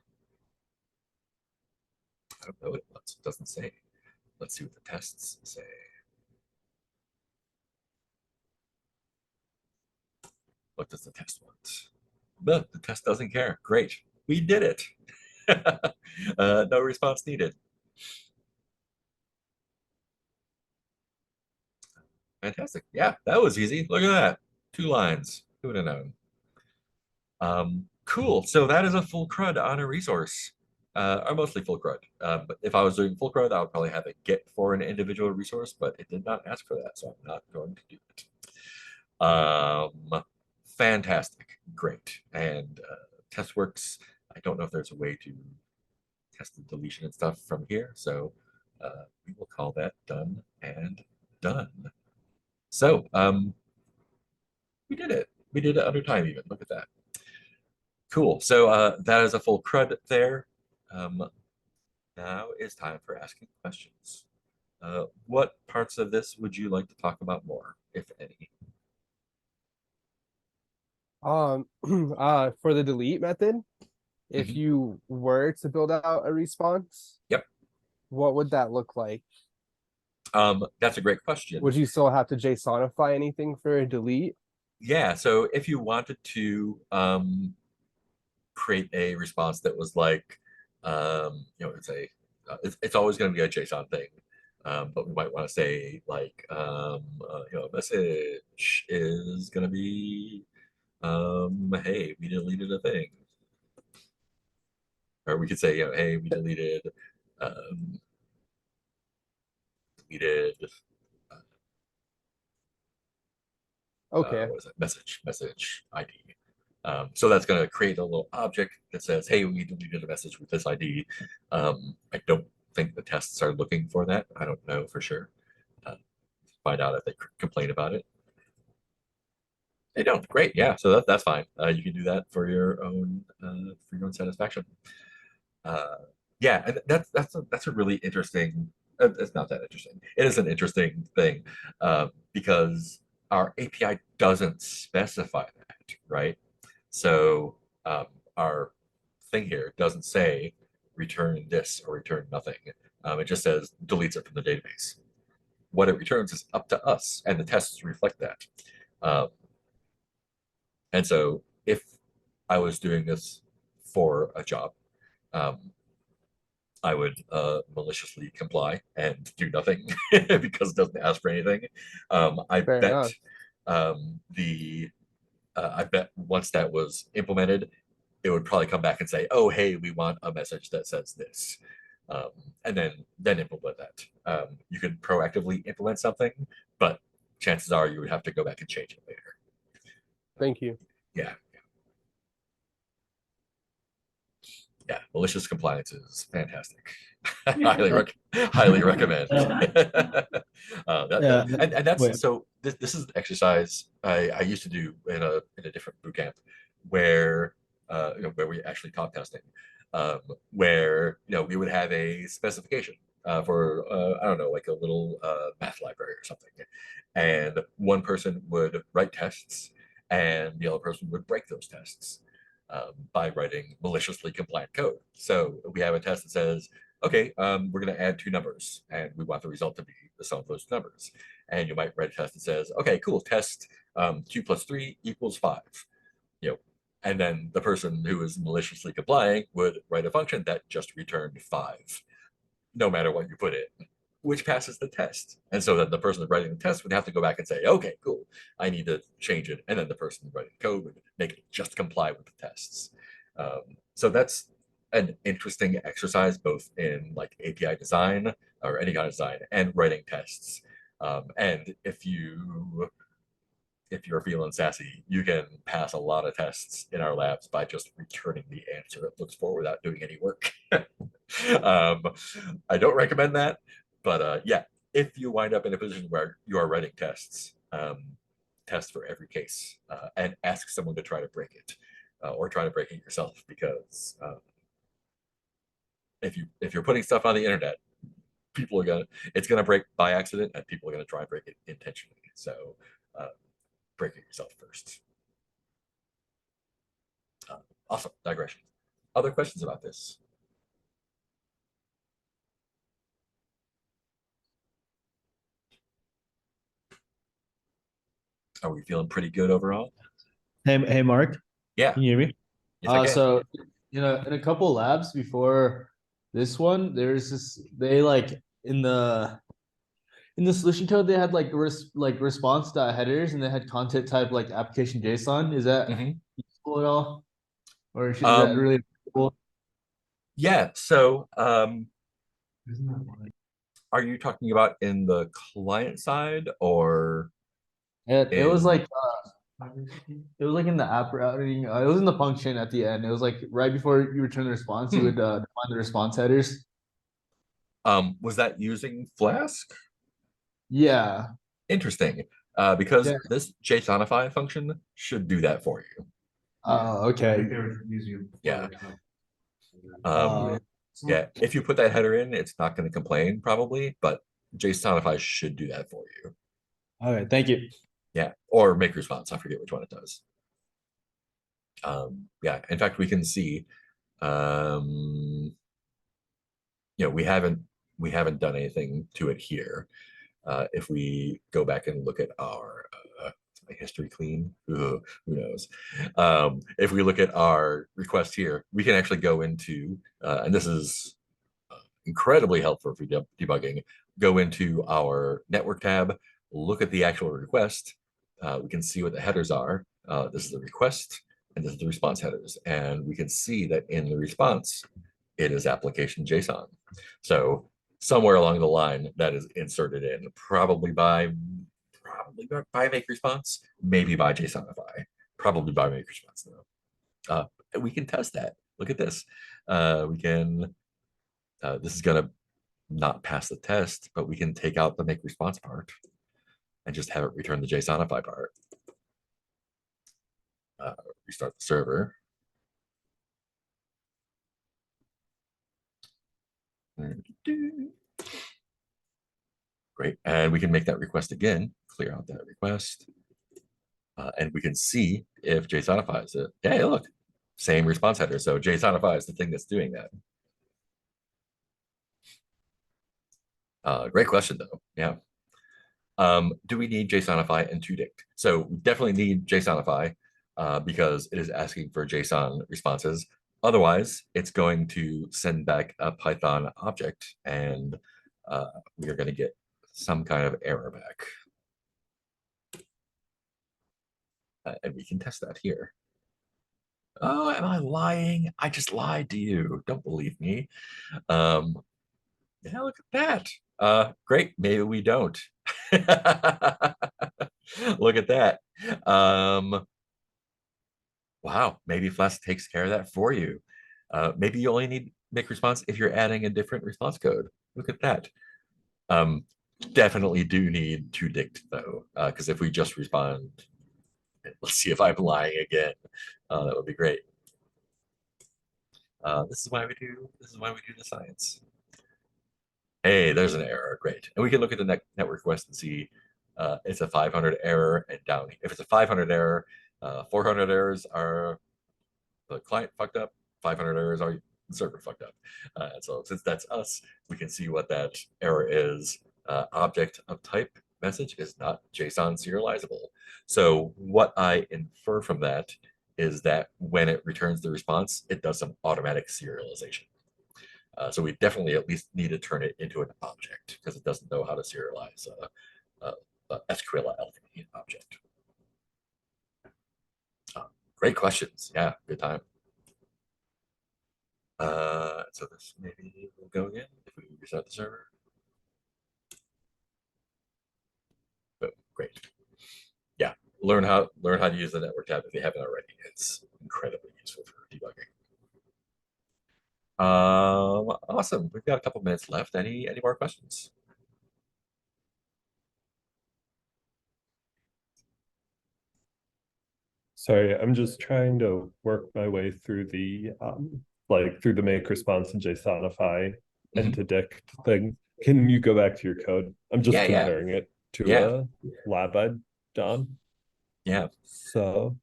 I don't know what it wants. It doesn't say. Let's see what the tests say. What does the test want? No, the test doesn't care. Great. We did it. No response needed. Fantastic. Yeah, that was easy. Look at that. 2 lines. Who would have known? Cool. So that is a full CRUD on a resource. Or mostly full CRUD. But if I was doing full CRUD, I would probably have a get for an individual resource, but it did not ask for that, so I'm not going to do it. Fantastic. Great. And test works. I don't know if there's a way to test the deletion and stuff from here, so we will call that done and done. So we did it. We did it under time even. Look at that. Cool. So that is a full CRUD there. Now it's time for asking questions. What parts of this would you like to talk about more, if any? For the delete method, if you were to build out a response, Yep. What would that look like? That's a great question. Would you still have to JSONify anything for a delete? Yeah, so if you wanted to create a response that was like, it's always going to be a JSON thing, but we might want to say like, message is going to be, hey, we deleted a thing, or we could say, hey, we deleted, deleted. Okay. What is it? Message ID. So that's going to create a little object that says, hey, we deleted a message with this ID. I don't think the tests are looking for that. I don't know for sure. Find out if they complain about it. They don't. Great. Yeah. So that's fine. You can do that for your own satisfaction. Yeah, and that's a really interesting. It's not that interesting. It is an interesting thing because our API doesn't specify that, right? So our thing here doesn't say return this or return nothing. It just says deletes it from the database. What it returns is up to us, and the tests reflect that. And so if I was doing this for a job, I would maliciously comply and do nothing because it doesn't ask for anything. I Fair bet enough. the I bet once that was implemented, it would probably come back and say, "Oh, hey, we want a message that says this," um, and then implement that. You could proactively implement something, but chances are you would have to go back and change it later. Thank you. Yeah. Yeah, malicious compliance is fantastic. Highly recommend. Yeah. And that's Wait. so. This is an exercise I used to do in a different boot camp where where we actually taught testing, where we would have a specification for I don't know, like a little math library or something, and one person would write tests, and the other person would break those tests by writing maliciously compliant code. So we have a test that says, okay, we're going to add two numbers, and we want the result to be the sum of those numbers. And you might write a test that says, okay, cool, test 2 + 3 = 5. And then the person who is maliciously complying would write a function that just returned 5, no matter what you put in, which passes the test. And so that the person writing the test would have to go back and say, okay, cool, I need to change it. And then the person writing code would make it just comply with the tests. So that's an interesting exercise, both in like API design or any kind of design and writing tests. And if you're feeling sassy, you can pass a lot of tests in our labs by just returning the answer it looks for without doing any work. I don't recommend that, but yeah, if you wind up in a position where you are writing tests, test for every case and ask someone to try to break it or try to break it yourself, because if you're putting stuff on the internet, it's gonna break by accident, and people are gonna try and break it intentionally. So break it yourself first. Awesome digression. Other questions about this? Are we feeling pretty good overall? Hey, Mark, Yeah. can you hear me? Yes, I can. So in a couple labs before this one, there's this they like in the solution code they had like response headers, and they had content type like application JSON. Is that useful at all, or is that really cool? Yeah. So, are you talking about in the client side or? It was like in the app routing. It was in the function at the end. It was like right before you return the response, you would define the response headers. Was that using Flask? Yeah. Interesting. Because Yeah. this JSONify function should do that for you. Oh, okay. Yeah. Uh, Yeah. If you put that header in, it's not going to complain probably, but JSONify should do that for you. All right. Thank you. Yeah. Or make response. I forget which one it does. Yeah. In fact, we can see, we haven't done anything to it here. If we go back and look at our history clean, who knows? If we look at our request here, we can actually go into, and this is incredibly helpful for debugging, go into our network tab, look at the actual request. We can see what the headers are. This is the request, and this is the response headers. And we can see that in the response, it is application JSON. So somewhere along the line that is inserted in, probably by make response, maybe by JSONify, probably by make response though. We can test that. Look at this. We can. This is gonna not pass the test, but we can take out the make response part and just have it return the JSONify part. Restart the server. Great, and we can make that request again, clear out that request, and we can see if JSONifies it. Yeah, look, same response header. So JSONify is the thing that's doing that. Great question though. Yeah. Do we need JSONify and TODICT? So we definitely need JSONify because it is asking for JSON responses. Otherwise, it's going to send back a Python object, and we are going to get some kind of error back. And we can test that here. Oh, am I lying? I just lied to you. Don't believe me. Yeah, look at that. Great. Maybe we don't. Look at that. Wow, maybe Flask takes care of that for you. Maybe you only need make response if you're adding a different response code. Look at that. Definitely do need to dict though, because if we just respond, let's see if I'm lying again. That would be great. This is why we do the science. Hey, there's an error. Great. And we can look at the network request and see it's a 500 error and down. If it's a 500 error, 400 errors are the client fucked up, 500 errors are the server fucked up. So since that's us, we can see what that error is. Object of type message is not JSON serializable. So what I infer from that is that when it returns the response, it does some automatic serialization. So we definitely at least need to turn it into an object because it doesn't know how to serialize SQL alchemy object. Great questions. Yeah, good time. So this maybe will go again if we reset the server. But great. Yeah, learn how to use the network tab if you haven't already. It's incredibly useful for debugging. Awesome. We've got a couple minutes left. Any more questions? Sorry, I'm just trying to work my way through the through the make response and JSONify and to dict thing. Can you go back to your code? I'm just comparing it to a lab I'd done. Yeah. So,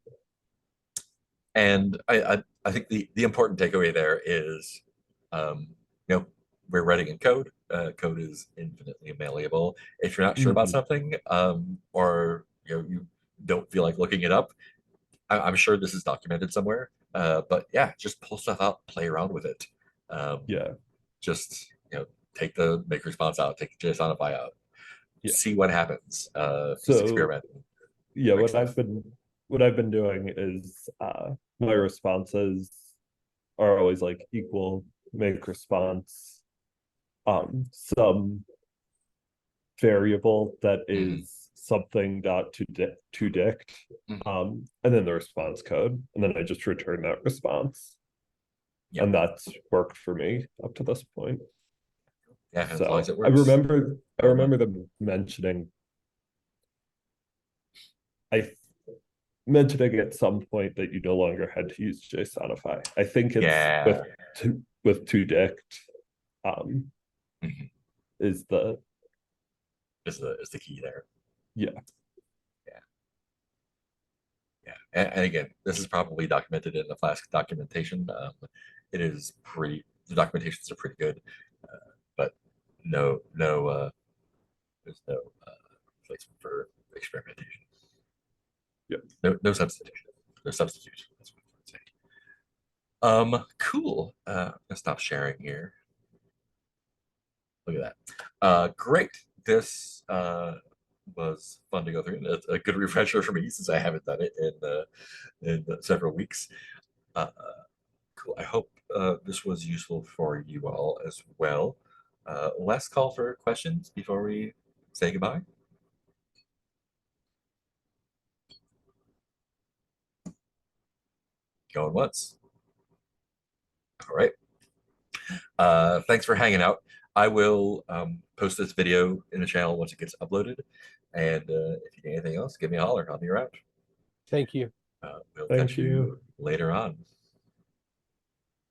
and I think the important takeaway there is, we're writing in code. Code is infinitely malleable. If you're not sure about something, or you don't feel like looking it up, I'm sure this is documented somewhere. But yeah, just pull stuff out, play around with it. Just take the make response out, take the JSONify out, see what happens. Just experiment. Yeah, what I've been doing is my responses are always like equal make response some variable that is something dot to dict and then the response code, and then I just return that response. And that's worked for me up to this point. Yeah, as long as it works. I remember them mentioning mentioning at some point that you no longer had to use JSONify. I think it's with to dict is the key there. Yeah. And again, this is probably documented in the Flask documentation. It is pretty. The documentations are pretty good, but there's no place for experimentation. Yeah. No substitution. No substitute. That's what I would say. Cool. I'm gonna stop sharing here. Look at that. Great. This was fun to go through. And it's a good refresher for me since I haven't done it in several weeks. Cool. I hope this was useful for you all as well. Last call for questions before we say goodbye. Going once. All right. Thanks for hanging out. I will post this video in the channel once it gets uploaded. And if you need anything else, give me a holler. I'll be around. Thank you. We'll catch you later on.